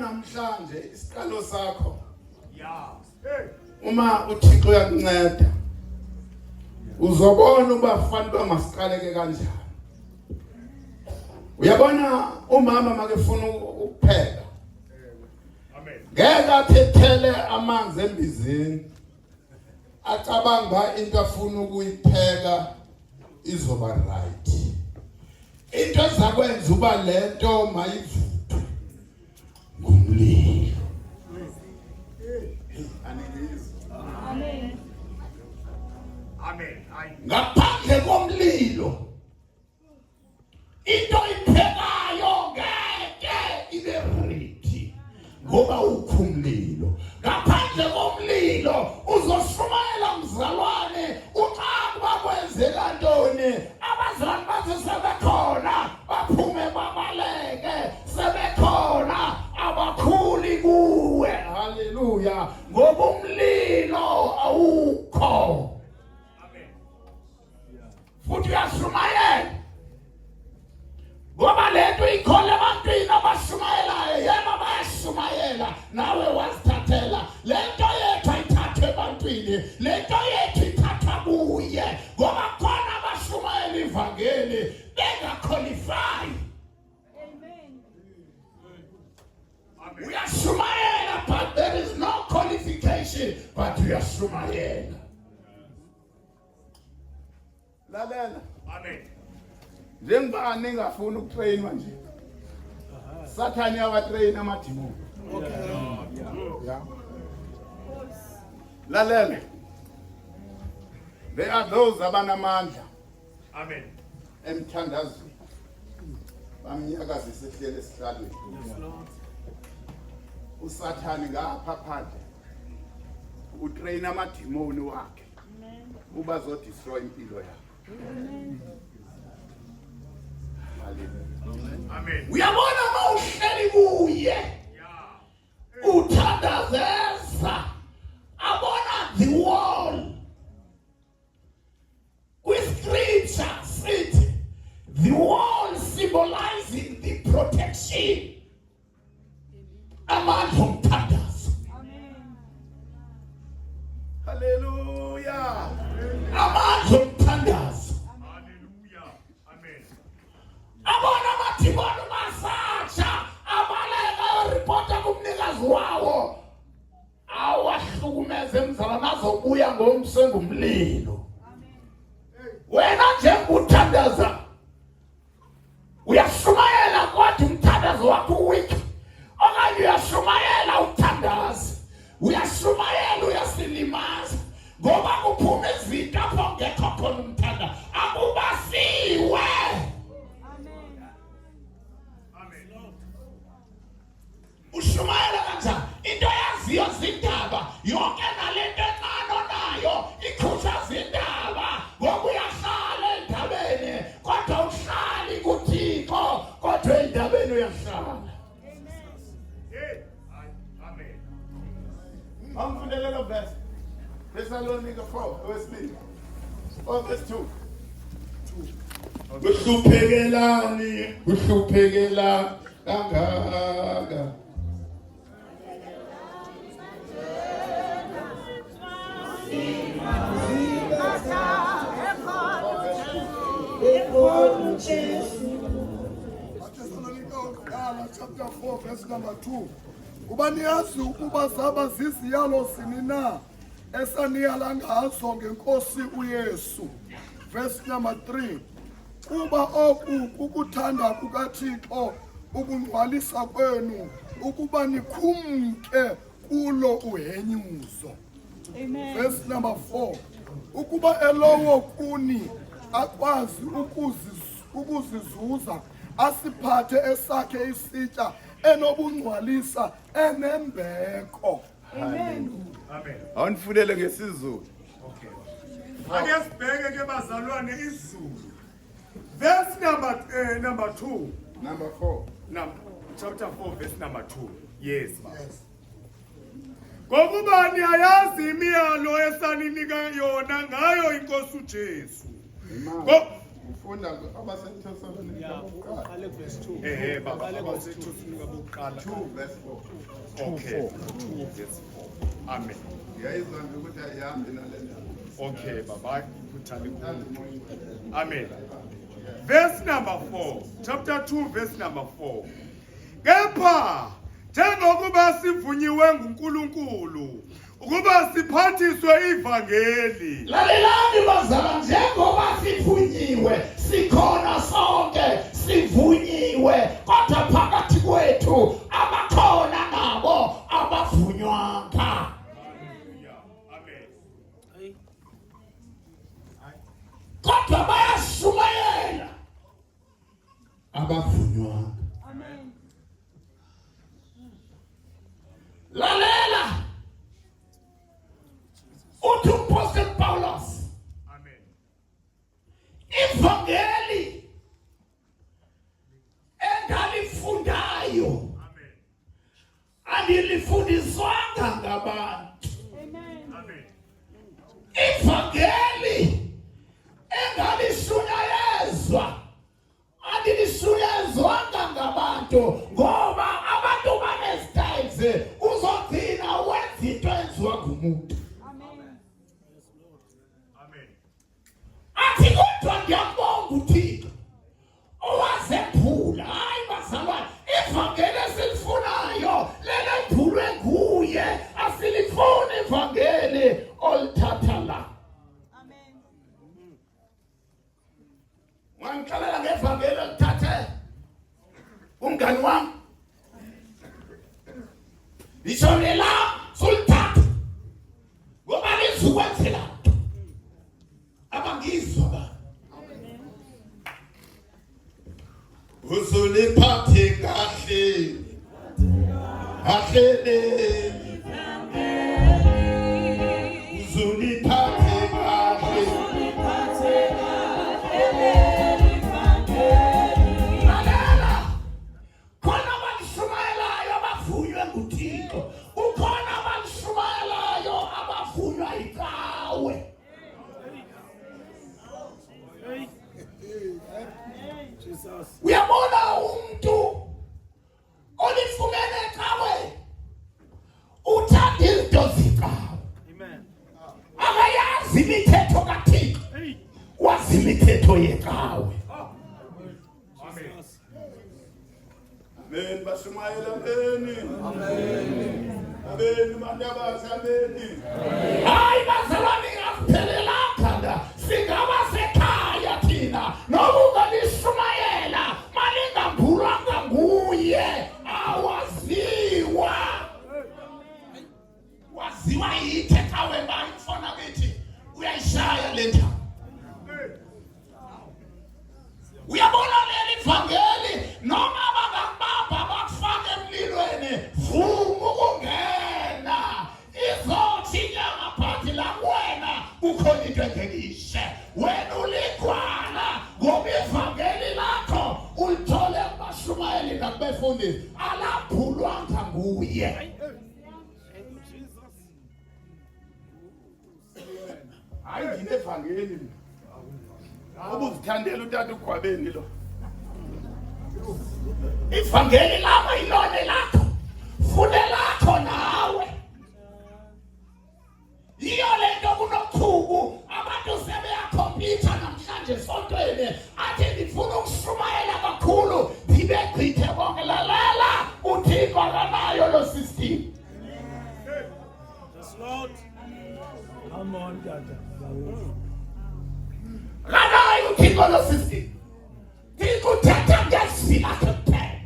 namhlanje isiqalo sakho. Uma uThixo uyakunceda uzobona uba kufanele bamasiqaleke kanjani. Uyabona umama makefuna ukupheka. Amen. Ngeke athethele amanzi embizeni. Acabanga into afuna ukuyipheka izoba right. Into ezakwenza uba lento mayivuthwe ngumlilo. Amen. Amen. Ngaphandle komlilo into iphekayo ngeke ibe ready ngoba ukhumlilo. Ngaphandle komlilo uzoshumayela mzalwane uxa kwenzeka ntoni abazalwane bathi sebekhona baphume babaleke sebekhona abakhuli kuwe. Hallelujah. Ngoba umlilo awukho. Amen. Futhi uyashumayela ngoba khona abashumayela ivangeli bengaqualify. We are shumayela, but there is no qualification, but we are shumayela. Lalela. Amen. Njengoba ningafuni ukutrainwa nje. Sathani yabatrain amadimoni. Yeah. Lalela. They are those abanamandla. Amen. Emthandazweni. Bamnyakazisa ehlele esihlalweni. Usathani ngapha phandle. Utrain amadimoni wakhe. Uba zo destroy impilo yakhe. Amen. Uyabona mawuhleli kuye. Uthandazeza. Abona the wall. With scripture said the wall symbolizing the protection. Amandla omthandazo. Hallelujah. Amandla omthandazo. Hallelujah. Amen. Abona amadimoni masatsha abaleka report kumnikazi wawo. Awahlukumeze emzala nazobuya ngomsengumlilo. Wena njenguthandaza uyashumayela kodwa umthandazo wakho weak. Okanye uyashumayela uthandaza. Uyashumayela uyasilimaza. Ngoba kuphuma izinto apho ngekho khona umthandazo. Akubasiwe. Ushumayela kanjani? Into yaziyo zindaba. Yonke nalento encane nayo ikhutshwa zindaba. Ngoba uyahlala endabeni kodwa uhlali kuThixo kodwa endabeni uyahlala. Amen. Angifundele lo verse. Thessalonica 4 verse 3. Oh, verse 2. Kuhluphekela kangaka. Chapter 4 verse number 2. Kuba niyazi ukuba zaba ziziyalo sini na esaniyala ngazo ngeNkosi uYesu. Verse number 3. Kuba oku kukuthanda kukaThixo ukungcwalisa kwenu ukuba nikhumke kulo uhenyuzo. Amen. Verse number 4. Ukuba elowo kuni akwazi ukuzizuza asiphathe esakhe isitya enobungcwalisa enembeko. Amen. Amen. Awunifundele ngesizulu. Okay. Ake sibheke ke bazalwane izulu. Verse number 2. Number 4. Chapter 4 verse number 2. Yes. Ngokuba niyayazi imiyalo esaninika yona ngayo inkosi uJesu. Ufunda abaseThessalonika Uqale verse 2. Baba abaseThessalonika bokuqala 2 verse 4. Okay. 2 verse 4. Amen. Yayizwa nje ukuthi ayihambi nalento. Okay, baba kuthale. Amen. Verse number 4. Chapter 2 verse number 4. Kepha njengokuba sivunyiwe nguNkulunkulu ukuba siphathiswe ivangeli. Lalelani bazala, njengoba sivunyiwe sikhona sonke sivunyiwe kodwa phakathi kwethu abakhona nabo abavunywanga. Amen. Kodwa bayashumayela abavunywanga. Amen. Lalela uthi uMaster Paulus. Amen. Ivangeli engalifundayo Amen. andilifundiswanga ngabantu. Amen. Ivangeli engalishunyayezwa andilishunyayezwanga ngabantu ngoba abantu banezitayile uzogcina wenza into enziwa ngumuntu. Amen. Ngangixelela ngevangeli elithathe umngani wami. Isonela sultata. Ngoba lizukwenzela. Abangizwa ba. Uzuliphathe kahle. Kahle. Uzuliphathe kahle. Lalela. Khona abalishumayelayo abavunywe nguThixo. Ukhona abalishumayelayo abavunywa yikawe. Uyabona umuntu olifumene kawe uthanda izinto zikawe. Akayazi imithetho kaThixo. Wazi imithetho yekawe. Amen. Bashumayela amen. Amen. Mandabazi amen. Hayi bazalwane ngaphelela khanda singaba sekhaya thina nokuba lishumayela malingambulanga nguye awaziwa. Waziwa yithe kawe bamfona bethi uyayishaya le ndaba. Uyabona leli vangeli noma bangakubamba bakufake emlilweni vuma ukungena izothi nyangaphansi la kuwena ukhona into engekishe wena uligwala ngoba ivangeli lakho ulithole kubashumayeli nakubefundisi alabhulwanga nguye. Hayi ngine evangeli. Ubuzithandela utata ugwabeni lo. Ivangeli lakho ilone lakho funelakho nawe. Iyo lento kunochuku abantu sebeyakhompyutha namhlanje esontweni athi ngifuna ukushumayela kakhulu ngibechithe konke. Lalela uThixo akanayo lo system. Yes, Lord. Come on, Tata. Akanayo uThixo lo system. Thixo uthetha ngezwi lakhe kuphela.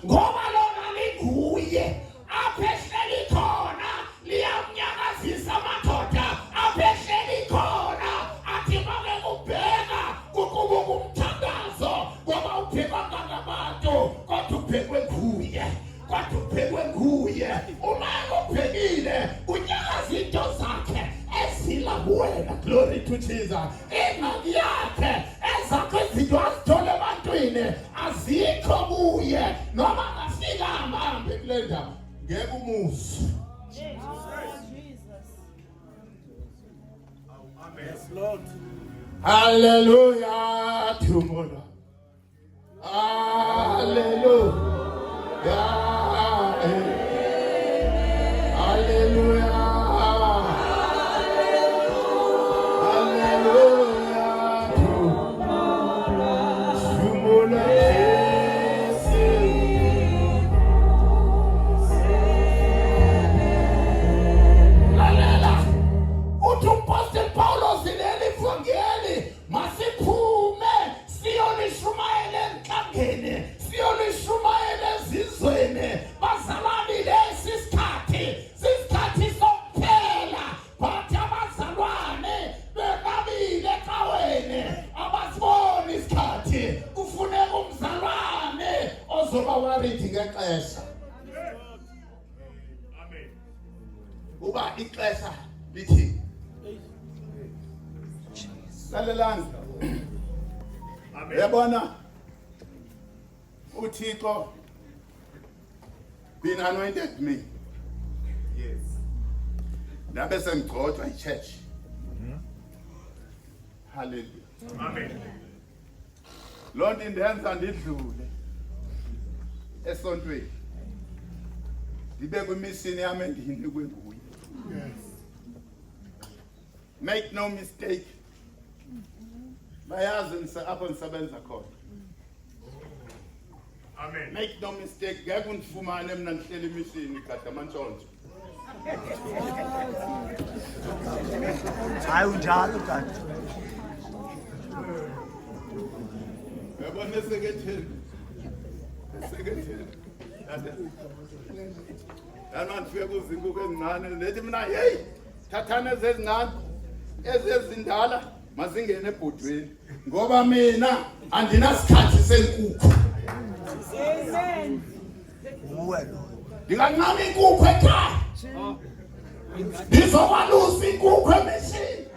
Ngoba lona linguye aphehleli khona liyamnyakazisa amadoda aphehleli khona athi make kubheka kuqubuka umthandazo ngoba ubhekwa ngabantu kodwa ubhekwe nguye. Kodwa ubhekwe nguye. Uma ubhekile unyakaza into zakhe ezila kuwena. Glory to Jesus. Imali yakhe ezakhe izinto azithole ebantwini azikho kuye noma ngafika ahambe kule ndaba ngeke umuzi. Yes, Lord. Hallelujah to Mother. Hallelujah. Hallelujah. Hallelujah to Mother. Lalela uthi umpostoli Paulos leli vangeli masiphume siyolishumayela enhlangeni siyolishumayela ezizweni. Bazalwane lesi sikhathi sokuphela bathi abazalwane benabile kaweni abasiboni isikhathi kufuneka umzalwane ozoba warithi ngexesha. Uba ixesha lithi Lalelani. Yabona uThixo been anointed me. Yes. Nabe sengigcotshwa ichurch. Hallelujah. Amen. Lord indenza ndidlule esontweni. Ndibe kwimission yami endiyinikwe nguye. Yes. Make no mistake. Bayazi apho nisebenza khona. Amen. Make no mistake, ngeke undifumane mina ngihleli emission igada amantshontsho. Hayi unjalo kanti. Yabona eseketheni. Eseketheni. Yamanje fike kuzinkukhu ezincane lethi mina hey thathana ezincane ezezindala mazingene ebhodweni ngoba mina andinasikhathi senkukhu. Amen. Ndingancama inkukhu ekhaya. Ndizokwalusa inkukhu emeshini.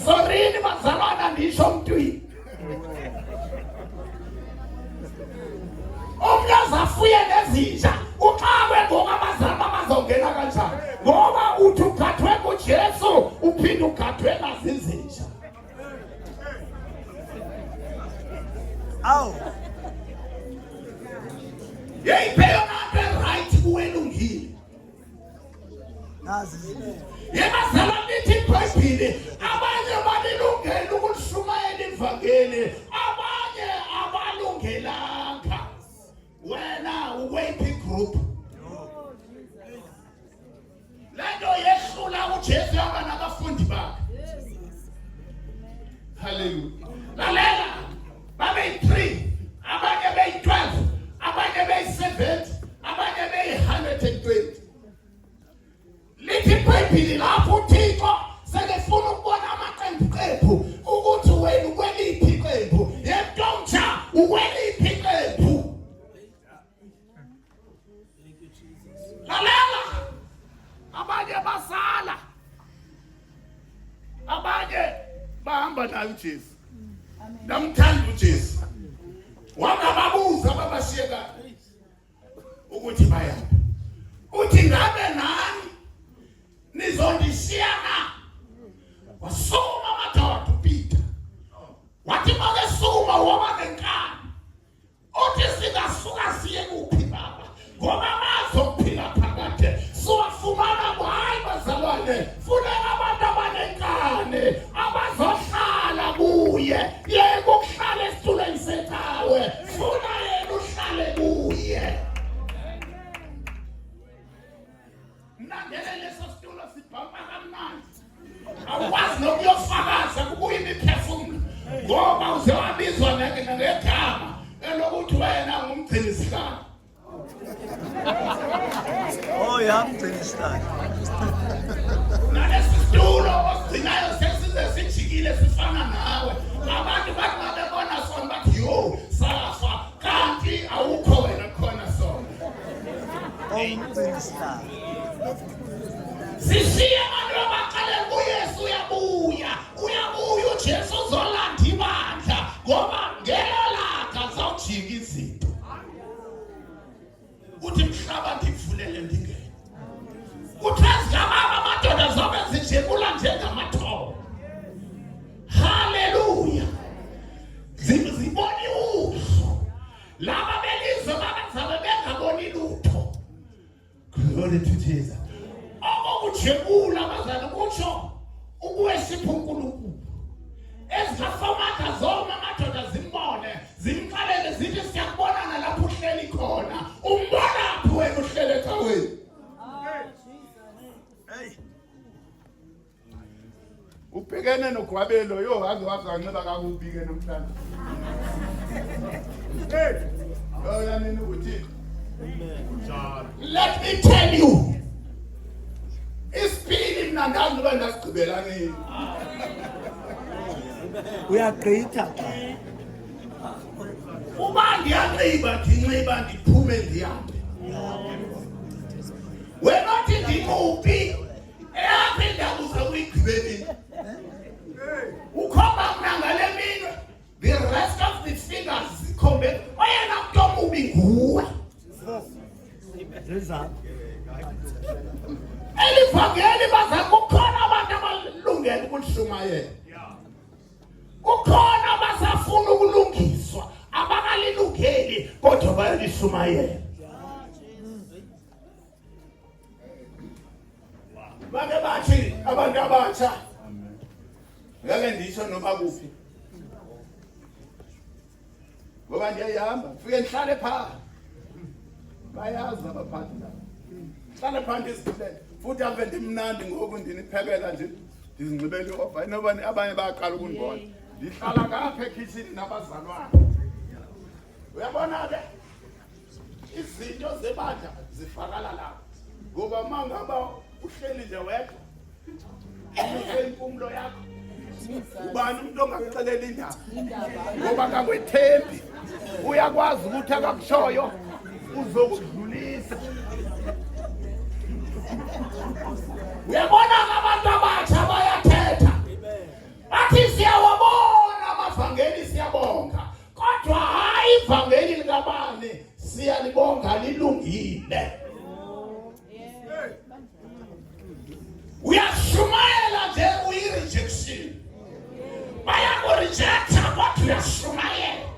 Zorini bazalwana ndisho mntwini. Umnyazi afuye nezinja uxakwe ngokamazama amazongena kanjani ngoba uthi ugathwe kuJesu uphinde ugathwe nazizinja. Aw. Yeyipheyo nabe right kuwelungile. Nazi. Yemazala nithi iBhayibheli abanye balilungela ukushumayela ivangeli abanye abalungelanga. Wena uwephi group? Lento yehlula uJesu yaba nabafundi bakhe. Hallelujah. Lalela babe 3 abanye be 12 abanye be 70 abanye be 120. Lithi iBhayibheli lapho uThixo selefuna ukubona amaqembu ukuthi wena ukweliphi iqembu yedontsha ukweliphi iqembu. Lalela abanye basala abanye Bahamba naye uJesu. namthanda uJesu wangababuza babashiyeka ukuthi bayaphi uthi ngabe nani nizondishiya na wasuma amadoda uPeter wathi make suma waba nenkani uthi singasuka siye kuphi baba ngoba mazophila phakade siwafumana kwayi bazalwane funeka abantu abanenkani abazohlala kuye yeke ukuhlala esitulweni secawe funa yena uhlale kuye. Mnangele leso situlo sibhama kamnandi awukwazi nokuyofakaza kubuye imiphefumulo ngoba uzewabizwa ngegama elokuthi wena ngumgcini sihlalo. Oh, yamgcina isihlalo. Nalesi situlo osigcinayo sesize sijikile sifana nawe abantu bathi babebona sona bathi yo safa kanti awukho wena khona sona. Umgcina isihlalo. Sishiye abantu abaqale kuYesu uyabuya uJesu uzolanda ibandla ngoba ngelo langa zawujika izinto. Uthi mhlaba ndivulele ndingene. Uthi ngababa amadoda zobe zijekula njengamathobo. Haleluya. Ziboni uso. Laba belizwe babezabe bengaboni lutho. Glory to Jesus. Okujekula bazana kutsho ukuwesipha uNkulunkulu. Ezingafamaka zoma amadoda zimbone zimqalele zithi siyakubonana lapho uhleli khona umbona phi wena uhlele ecaweni. Hey. Ubhekene nogwabelo yo waze wazanxiba kakubi ke namhlanje. Hey. Yona nini uthi? Let me tell you. Isipili mina ndazi ngoba ndasigqibela nini. Uyagqitha. Uba ndiyanxiba ndiphume ndihambe. Wenothi ndikuphi eyaphi ndakuze uyigqibeleni. Ukhomba mna ngale minwe the rest of the fingers zikhombe oyena mntu omubi nguwe. Zizaphi? Elivangeli baza kukhona abantu abalungele ukulishumayela. Kukhona abasafuna ukulungiswa abakalilungeli kodwa bayalisumayela. Bake bathi abantu abatsha ngeke ndisho noma kuphi ngoba ndiyahamba fike ngihlale phansi bayazi abaphathi la hlale phansi isihlele futhi ave ndimnandi ngoku ndiniphekela nje ndizinxibele i-offer nobani abanye bayaqala ukundibona ndihlala kapha ekhitshini nabazalwane Uyabona ke izinto zebandla zifakala lapha. Ngoba mangaba uhleli nje wedwa. Impumulo yakho. Ubani umuntu ongakuxelela indaba? Ngoba akakwethembi. Uyakwazi ukuthi akakushoyo uzokudlulisa. Uyabona abantu abatsha bayathetha. Bathi siyawabona amavangeli siyabonga. Kodwa hayi ivangeli likabani siyalibonga lilungile. Uyashumayela nje uyi-rejection. Bayakurejecta kodwa uyashumayela.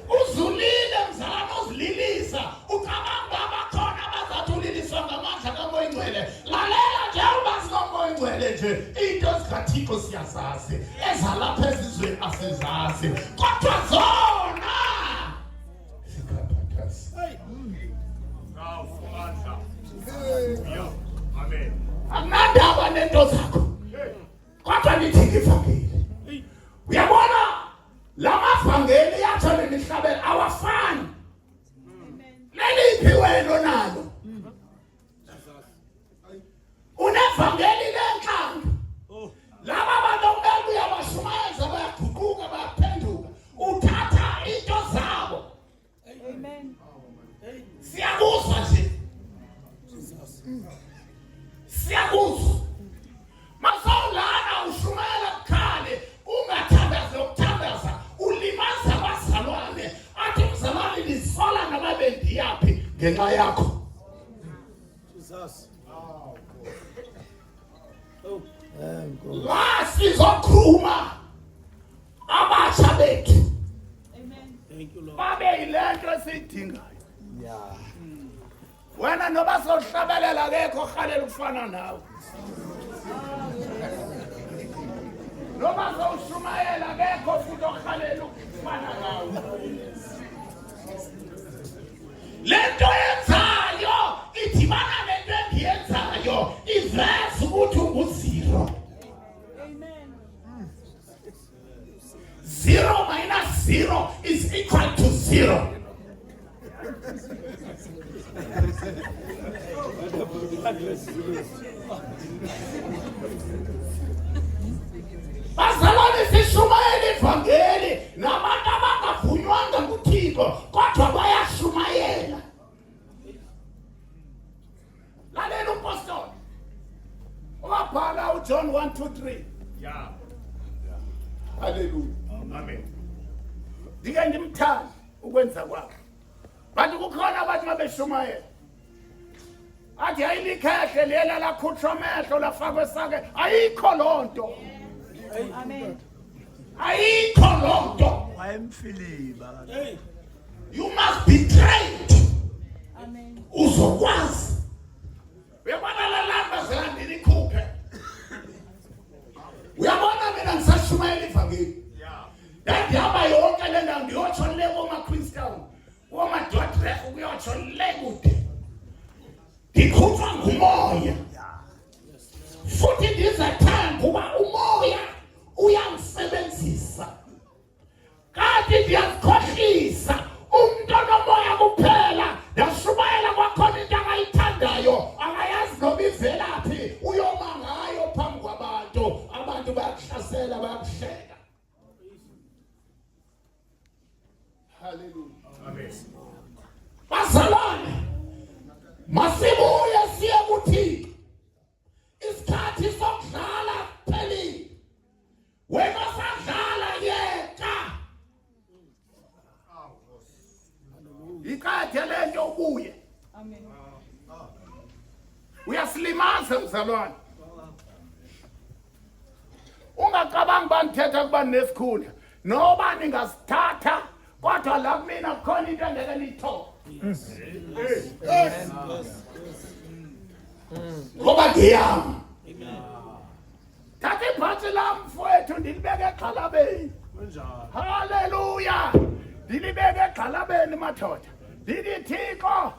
Uzulile mzalwane uzililisa. Ucabanga abakhona abazathuliliswa ngamandla kaMoyingcwele. Lalela nje ubazi kaMoyingcwele nje. Into zikaThixo siyazazi. Ezalapha ezizweni asezazi. Kodwa zona Amen. Akunandaba nento zakho. Kodwa nithi ngivangeli. Uyabona lamavangeli yathi nemihlabelo awafani. Leliphi wena onalo? Unevangeli lenhlanga. Laba bantu okumele uyabashumayeza bayaguquka bayaphenduka. Uthatha into zabo. Amen. Siyakuzwa nje. Siyakuzwa. Masawulana ushumayela kukhale ungathandaza ukuthandaza ulimaza abazalwane athi mzalwane lisola nababendi yaphi ngenxa yakho. Jesus. Sizokhuluma abatsha bethu. Amen. Thank you Lord. Babe yilento esiyidingayo. Yeah. Wena noba sohlabelela kekho khalela ukufana nawe. Noba sowushumayela kekho futhi okhalela ukufana nawe. Lento yenzayo idibana nento engiyenzayo iveza ukuthi unguzero. Amen. 0 minus 0 is equal to 0. Bazalwane sishumayela ivangeli nabantu abangavunywanga nguThixo kodwa bayashumayela. Lalela umpostoli wabhala uJohn 1:2-3. Yeah. Hallelujah. Amen. Dike ndimthanda ukwenza kwakhe. Bathi kukhona abantu abeshumayela. Athi ayilikhehla lela lakhutshwa amehlo lafakwe sake ayikho lonto. Amen. Ayikho lonto. Wayemfiliba. You must be trained. Amen. Uzokwazi. Uyabona la lamba zandini khuphe. Uyabona mina ngisashumayela ivangeli. Yeah. Ndihamba yonke lena ndiyotsho le komaKristiyan. Womadodre uyotsho le kude. Ndikhutshwa ngumoya. Futhi ndizathanda uba umoya uyamsebenzisa. Kanti ndiyazikhohlisa umuntu onomoya kuphela ndashumayela kwakhona into angayithandayo angayazi noma ivelaphi uyoma ngayo phambi kwabantu abantu bayakuhlasela bayakuhleka. Hallelujah. Amen. Bazalwane masibuye siye kuThixo. Isikhathi sokudlala phelile. Wena sadlala yeka. Ikade lento ubuye. Amen. Uyasilimaza mzalwane. Ungacabanga banithetha kuba nesikhundla. Noba ningasithatha kodwa la kumina khona into engeke niyithola. Ngoba ngiyama. Thatha ibhatshi lami mfowethu ndilibeke egxalabeni. Hallelujah. Ndilibeke egxalabeni madoda. Ndithi Thixo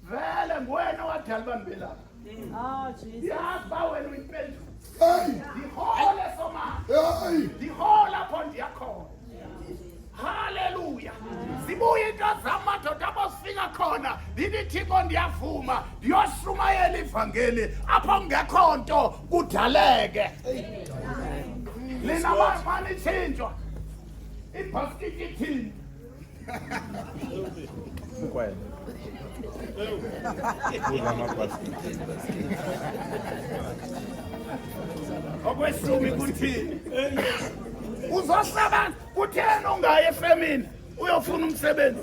vele nguwena wadala abantu belapha. Jesus. Yazi ba wena uyimpendulo. Ndihole somama. Ndihola pho ndiyakhona. Hallelujah. zibuye into zamadoda abosifika khona lithi Thixo ndiyavuma ndiyoshumayela ivangeli apho ngekho nto kudaleke lina mani tshintshwa ibhaskiti ithini okwesumi kuthini uzosebenza kutheni ungaye efemini uyofuna umsebenzi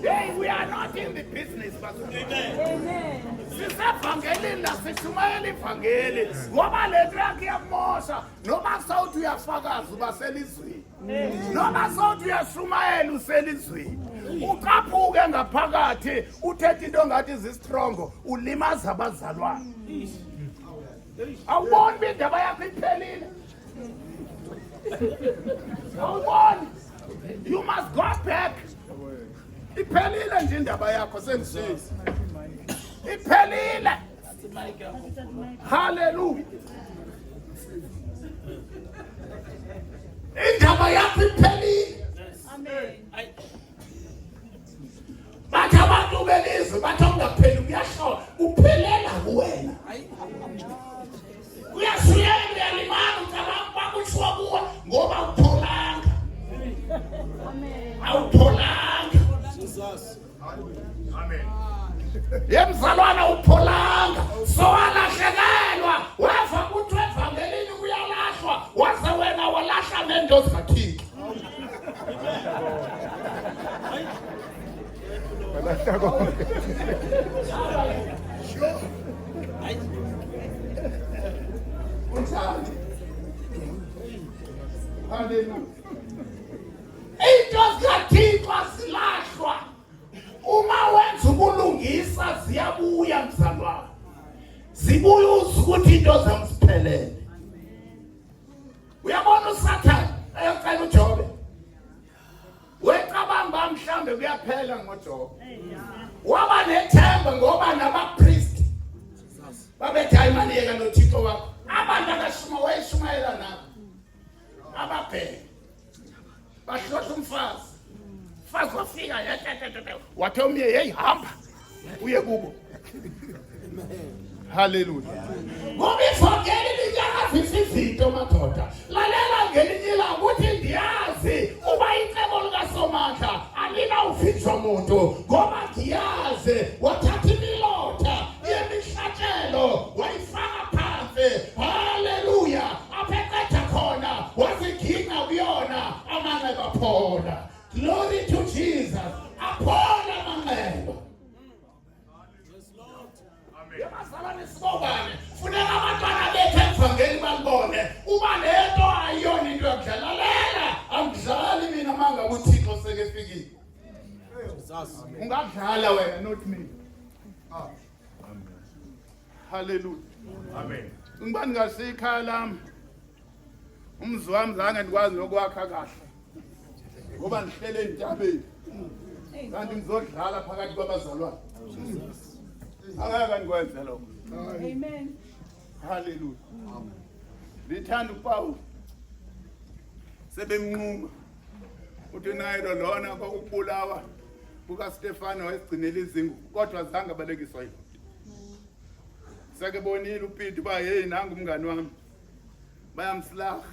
Hey, we are not in the business, Pastor. Amen. Sisevangelini lasishumayela ivangeli ngoba le track iyamosha noma sawuthi uyafakaza ubaselizweni noma sawuthi uyashumayela uselizweni uqaphuke ngaphakathi uthethe into ngathi zistrongo ulimaza abazalwane awuboni indaba yakho iphelile awuboni you must go back iphelile nje indaba yakho sengisiza iphelile hallelujah indaba yakho iphelile amen bathi abantu belizwe bathi ungapheli kuyahlola uphelela kuwena uyasuyela uyalimala ucabanga bakutshiwa kuwe ngoba awupholanga awupholanga Jesus amen yemzalwana upholanga sowalahlekelwa weva kuthi evangelini kuyalahlwa waze wena walahla nento zikaThixo hallelujah into zikaThixo asilahlwa uma wenza ukulungisa ziyabuya mzalwane zibuya ukuthi into zamsiphelele uyabona uSathane ayocela uJobe wecabanga mhlambe kuyaphela ngoJobe waba nethemba ngoba nabapriest babethi ayimani yeka noThixo wakho abantu akashumayela nabo ababheke bahlohla umfazi wafika wathi omnye hey hamba uye kubo hallelujah ngoba ivangeli liyazisa izinto madoda lalela ngelinye ilanga ukuthi ndiyazi uba icebo likaSomandla alinawuvinjwa muntu ngoba ndiyazi wathatha imilotha yemihlatshelo wayifaka phansi hallelujah apheqetha khona waziginqa kuyona amanye baphona glory to Jesus aphola amanqeba yabazalwane sibobane funeka abantwana bethu evangeli balibone uba lento ayiyona into yokudlalalela angidlali mina manga uThixo sekefikile ungadlala wena not me hallelujah amen ngibani ngasikhaya lami umzi wami zange ndikwazi nokwakha kahle ngoba ndihlele entabeni kanti ngizodlala phakathi kwabazalwane angeke ngikwenze lokho amen hallelujah lithanda uPaul sebemnquma uthi naye lona kokubulawa kukaStefano wayesigcinela izingu kodwa zange abalekiswa yini sekebonile uPeter ba hey nanga umngani wami bayamslaha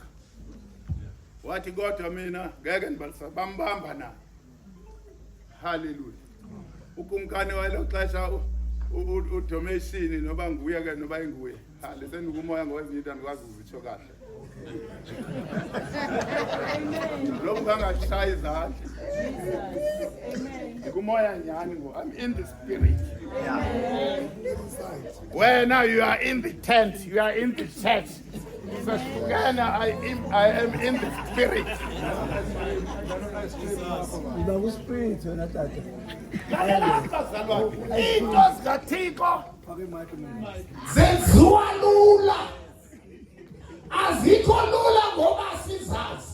wathi kodwa mina ngeke ndibalisa bambamba na hallelujah ukumkane walo xesha uDomation noba nguye ke noba inguye lesendikumoya ngowezinto andikwazi ukuzitsho kahle amen lo ngangashaya izandla kumoya nyani ngo I'm in the spirit wena you are in the tent you are in the church I am in the spirit. Into zikaThixo zenziwa lula. Azikho lula ngoba sizazi.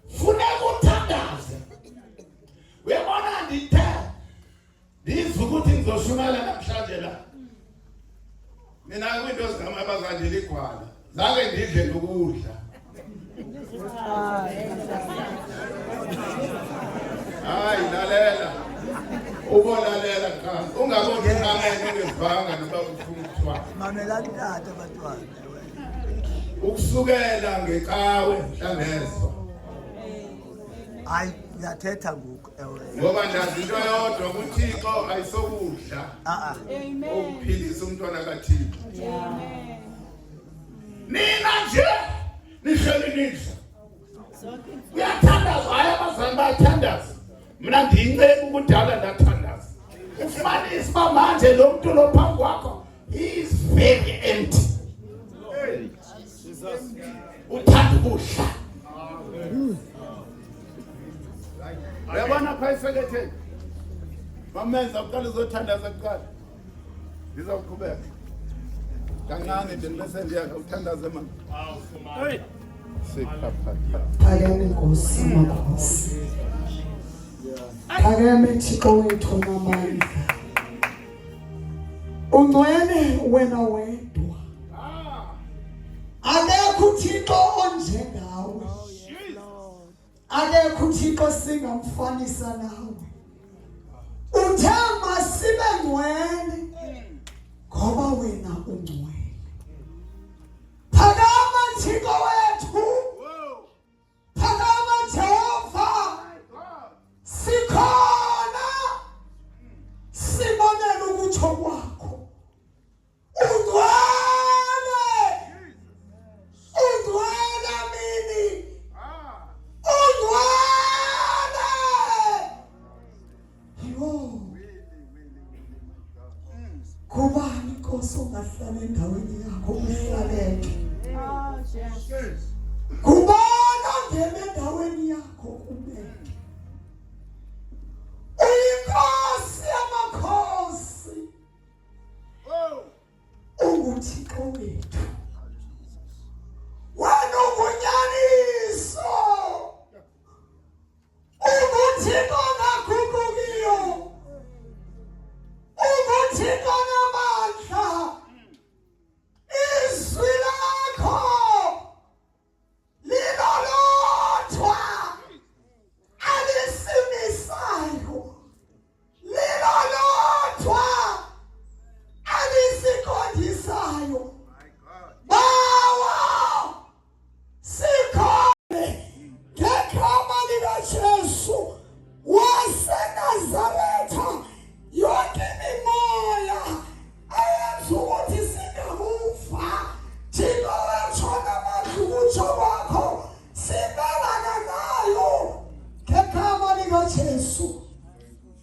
Funeka uthandaze. Uyabona ndithe ndizukuthi ngizoshumayela namhlanje la. Mina kwinto zingamabazandile igwala. Zake ndidle lokudla. Hayi lalela. Ubolalela cha. Ungaboni ngamene ungevanga noma ufuna ukuthiwa. Mamelani tata bantwana. Ukusukela ngecawe mhlangezwa. Hayi ngiyathetha ngoku ewe. Ngoba ndazi into yodwa kuThixo ayisokudla. Amen. Ukuphilisa umntwana kaThixo. Amen. Nina nje nihleli nidla. Uyathandaza hayi abazali bayathandaza. Mina ngiyinceku ukudala ndathandaza. Ufumanisa uba manje lo muntu lo phambi kwakho he is very empty. Uthanda ukudla. Uyabona pha iseketheni. Mamenza uqala uzothandaza kuqala. Ngizawuqhubeka. Kancane nje bese ndiyakuthandaza manje. Hey. Phakeme Nkosi amakhosi. Phakeme Thixo wethu namandla. Ungcwele wena wedwa. Akekho uThixo onjengawe. Akekho uThixo singamfanisa nawe. Uthe masibe ngcwele ngoba wena ungcwele. Phakama Thixo wethu. Phakama Jehova. Sikhona sibonela ukutsho kwakho. Ungcwele. Ungcwele mini. Ungcwele. Yo. Kubani Nkosi ongahlala endaweni yakho umhlaleke? Kubani ongena endaweni yakho umeke? Uyinkosi yamakhosi. UnguThixo wethu. Wena ungunyaniso. UnguThixo ongaguqukiyo. UnguThixo onamandla. Izwi lakho lilolodwa alisimisayo. Lilolodwa alisiqondisayo. Bawa sikhona ngegama likaJesu waseNazaretha. Yonke imimoya eyenza ukuthi singakufa Thixo wethu namandla ukutsho kwakho simelana nayo ngegama likaJesu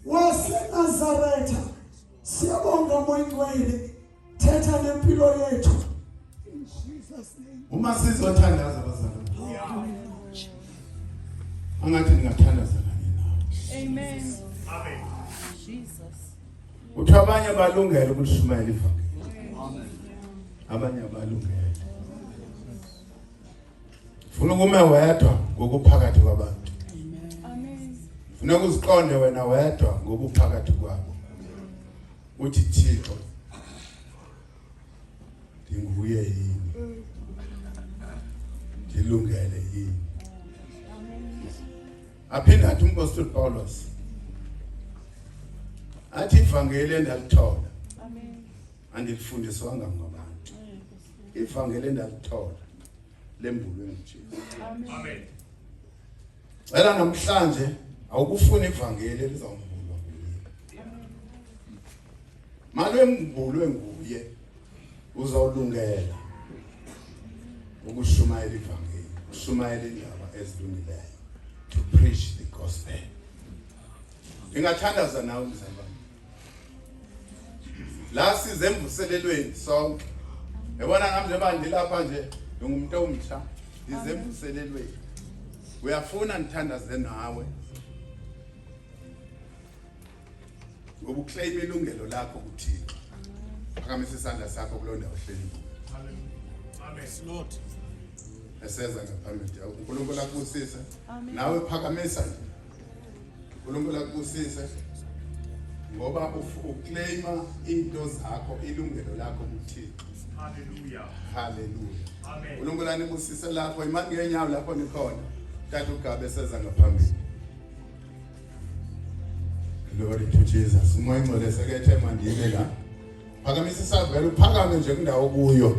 waseNazaretha. Siyabonga Moya Ngcwele, thetha nempilo yethu. In Jesus name. Uma sizothandaza abazali. Angathi ningathandaza kanye nawe. Amen. Amen. Jesus. Uthi abanye balungele ukulishumayela ivangeli. Amen. Abanye balungele. Funa ukume wedwa ngokuphakathi kwabantu. Amen. Funa ukuziqonde wena wedwa ngokuphakathi kwabo. Uthi Thixo ndinguye yini? Ndilungele yini? Aphinda athi umpostoli Paulus athi ivangeli endalithola andilifundiswanga ngabantu. Ivangeli endalithola lembulwe nguJesu. Amen. Cela namhlanje awukufuna ivangeli elizawumbulwa nguye. Manje embulwe nguye uzawulungela ukushumayela ivangeli, ukushumayela indaba ezilungileyo, to preach the gospel. Ingathandaza nawe mzalwane. La sizemvuselelweni sonke. Yabona nami njengoba ndilapha nje ngumuntu omtsha, ndizemvuselelweni. Uyafuna ngithandaze nawe. Ngokuclaim ilungelo lakho kuThixo. Phakamisa isandla sakho kuloo ndawo ohleli. Amen. Lord. Eseza ngaphambili. uNkulunkulu akubusise. Nawe phakamisa nje. uNkulunkulu akubusise. ngoba uclaima into zakho ilungelo lakho kuThixo. Hallelujah. Hallelujah. Amen. uNkulunkulu animusise lapho imani ngenyawo lapho nikhona. Tata uGabe seza ngaphambili. Glory to Jesus. Umoya ngcwele sekethe mandike la. Phakamisa isavela uphakame nje kundawo kuyo.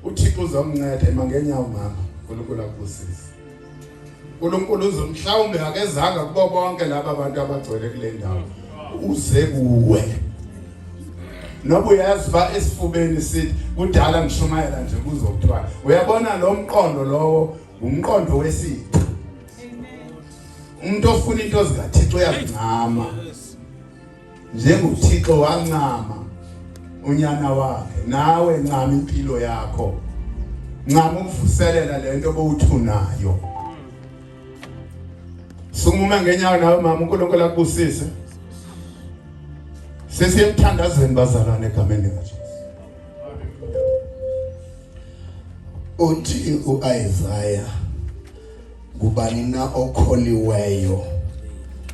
uThixo uzomnceda emangenyawo mama. uNkulunkulu akubusise. uNkulunkulu uzomhlawumbe akezanga kubo bonke laba abantu abagcwele kule ndawo. Uze kuwe. Noba uyaziva esifubeni sithi kudala ngishumayela nje kuzokuthiwa. Uyabona lo mqondo lowo umqondo wesitha. Umuntu ofuna into zikaThixo uyazincama. NjengoThixo wancama unyana wakhe, nawe ncama impilo yakho. Ncama ukuvuselela lento obuthunayo. Sunguma ngenyawo nawe mama uNkulunkulu akubusise. Sesiyemthandazweni bazalwane egameni likaJesu. Uthi uIsaiah kubani na okholiweyo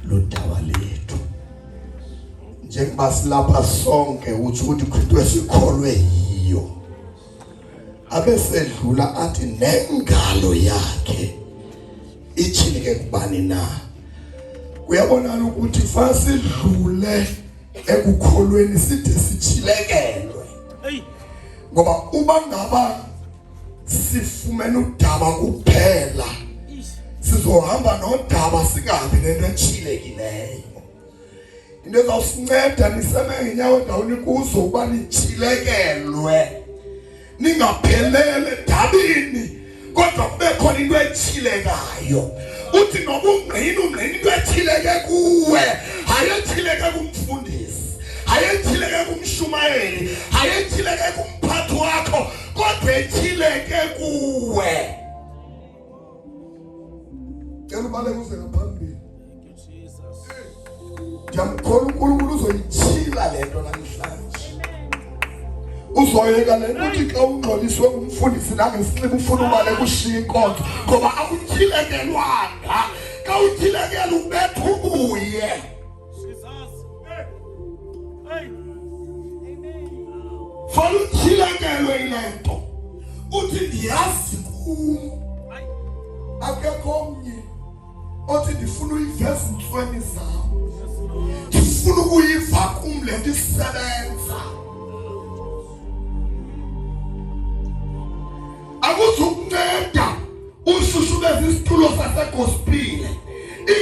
ludaba lethu. Njengoba silapha sonke uthi ukuthi uKristu esikholwe yiyo. Abesedlula athi nengalo yakhe ichini ke kubani na. Uyabona ukuthi fasidlule ekukholweni side sichilekelwe. Ngoba uba ngaba sifumene udaba kuphela sizohamba nodaba singabi nento echilekileyo. Into ezawusinceda niseme ngenyawo ndawoni kuzo ukuba nichilekelwe, ningaphelele dabini kodwa kube khona into echilekayo. Uthi noba ungqina into echileke kuwe, hayechileke kumfundisi, hayechileke kumshumayeli, hayechileke kumphathi wakho, kodwa echileke kuwe. Cela ubaleke uze ngaphambili. Ndiyamkholwa uNkulunkulu uzoyichila lento namhlanje. Uzoyeka lento uthi xa ungxoliswe ngumfundisi nangesinxibo ufuna ubaleka ushiya inkonzo ngoba akuchilekelwanga. Xa uchilekela ubetha ubuye. Fana uchilekelwe ilento uthi ndiyazi kum. Akekho omnye othi ndifuna uyiveza intsweni zam, ndifuna ukuyiva kum le nto isebenza. Akuzukunceda ushushubeza isitulo sasegospile.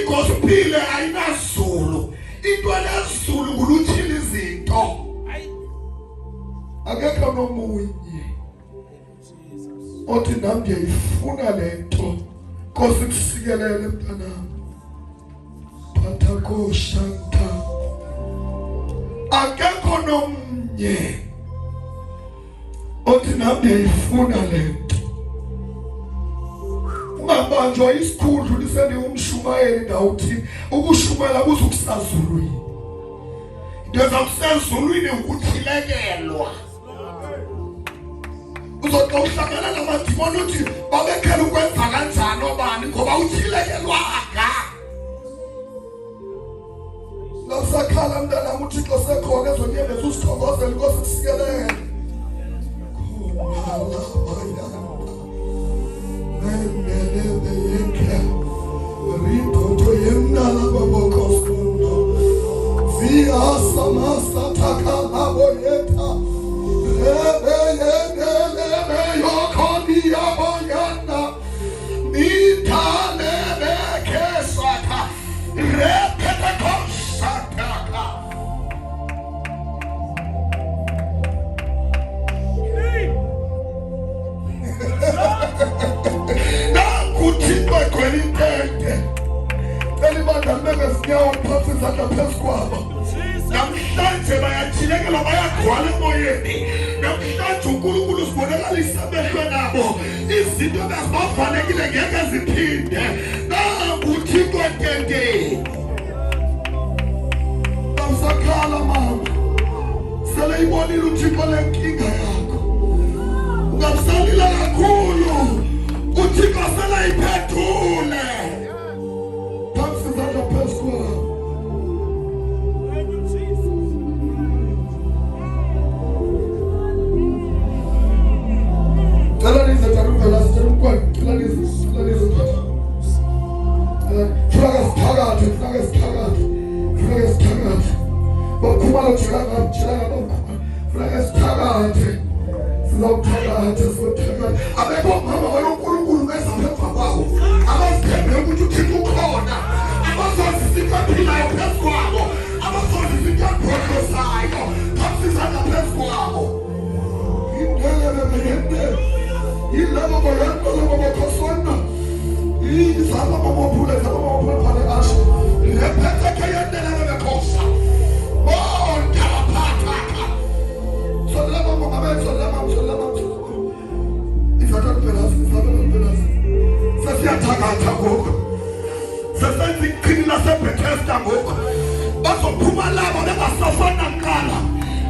Igospile ayinazulu, into enezulu nguluthila izinto. Akekho nomunye othi nam ndiyayifuna le nto. Nkosi kusikelele mntanam. Phathako shanta. Akekho nomnye othi nam ndiyayifuna le nto. Ungabanjwa isikhundlu lisende umshumayeli ndawuthi ukushumayela kuzokusazulwini. Into ezakusezulwini ukuchilekelwa. Uzoqa uhlangana namadimoni uthi babekhela ukwenza kanjani obani ngoba uchilekelwaga. Lasakhala mntanam uThixo sekhona ezonyembeza usithongozela inkosi kusikelele. Rito yemnala babokoskondo via samasa takala boyeta lebe yokoni yaboyana mitale bekesaka repete kosataka. Nakuthiwa kwelitende elibanda bebezinyawo phansi izandla phezu kwabo. Namhlanje bayachilekelwa bayagcwala emoyeni. Namhlanje uNkulunkulu usibonakalisa emehlweni abo. Izinto ebezibavalekile ngeke ziphinde. Nakuthiko entendeni. Awusakhala mama. Sele ibonile uThixo lenkinga yakho. Ungabusalila kakhulu. uThixo sele iphetule. Phansi izandla phezu kwabo. baphuma lojilanga funeka sithakathe sizawuthakatha abekho mama walonkulunkulu beza phezu kwabo abazithembele ukuthi uthixo ukhona abazozisa into ephilayo phezu kwabo abazozisa into ephrofosayo phamsizana phezu kwabo yilabo boyanto lobokhosona izama bobophula phale asho lephethe yendele bekhosa bonke abaphatha solama mama solama ifatha phela sesiyathakatha ngoku sesenza iqhini laseBethesda ngoku bazophuma labo bengasafana kuqala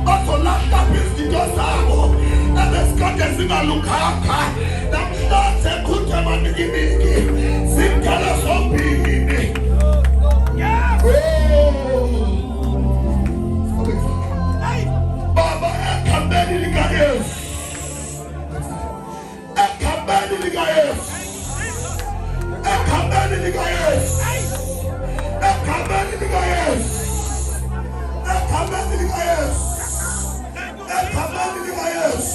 bazolahla izinto zabo ebesikade zingalunganga namhlanje khuthe maningi zindala zombili baba ekhambeni likaYesu ekhambeni likaYesu ekhambeni likaYesu ekhambeni likaYesu ekhambeni likaYesu ekhambeni likaYesu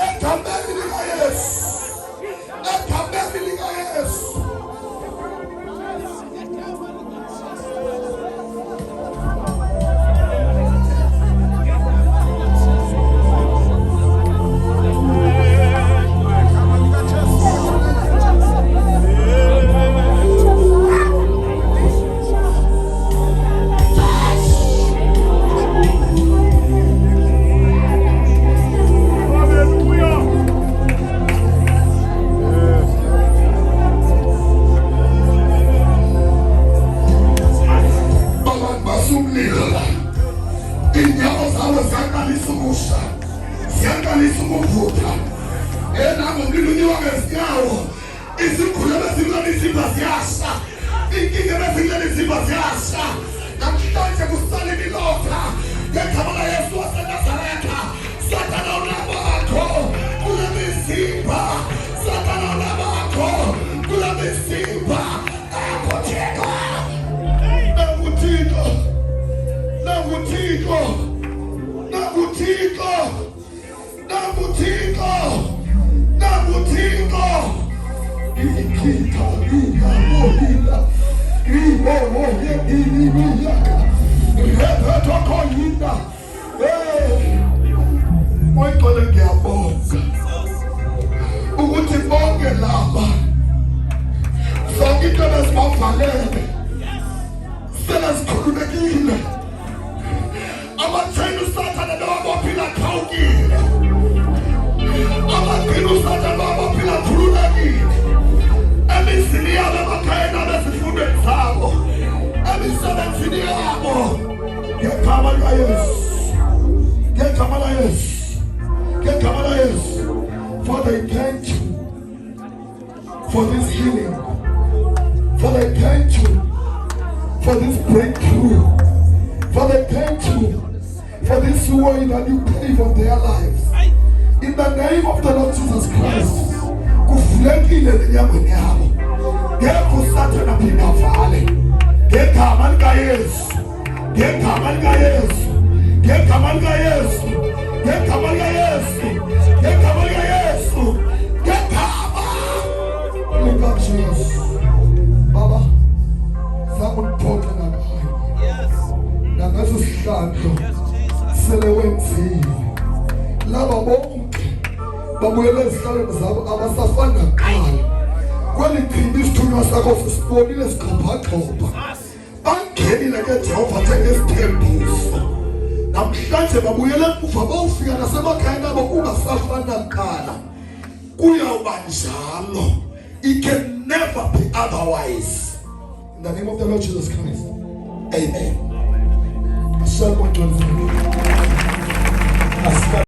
ekhambeni likaYesu ekhambeni likaYesu ukuthi bonke laba zonke into ezibavalele selezikhululekile abatheni usathane babophila qhawukile abagcina usathane babophila khululekile emizini yabo emakhayeni abezifundweni zabo emisebenzini yabo ngegama likaYesu ngegama likaYesu ngegama likaYesu. Father, I thank you for this healing. Father, I thank you for this breakthrough. Father, I thank you for this way that you pave on their lives. In the name of the Lord Jesus Christ. Kuvulekile lenyameni yabo. Ngekho Satan aphinda vale. Ngegama likaYesu. Ngegama likaYesu. Ngegama likaYesu. Ngegama likaYesu. Ngegama likaYesu. Ngegama likaJesu. Baba, sakuthoka ngakhayo. Nangaso sihlandlo sele wenzile. Laba bonke babuyele ezihlalweni zabo abasafana kuqala. Kweli qhinga isithunywa sakho sisibonile sikhophaxhopha. Bangenile ke Jehova njengesithembiso. Namhlanje babuyele emuva bawufika nasemakhayeni abo kungasafana kuqala. Kuyawuba njalo. It can never be otherwise. In the name of the Lord Jesus Christ. Amen.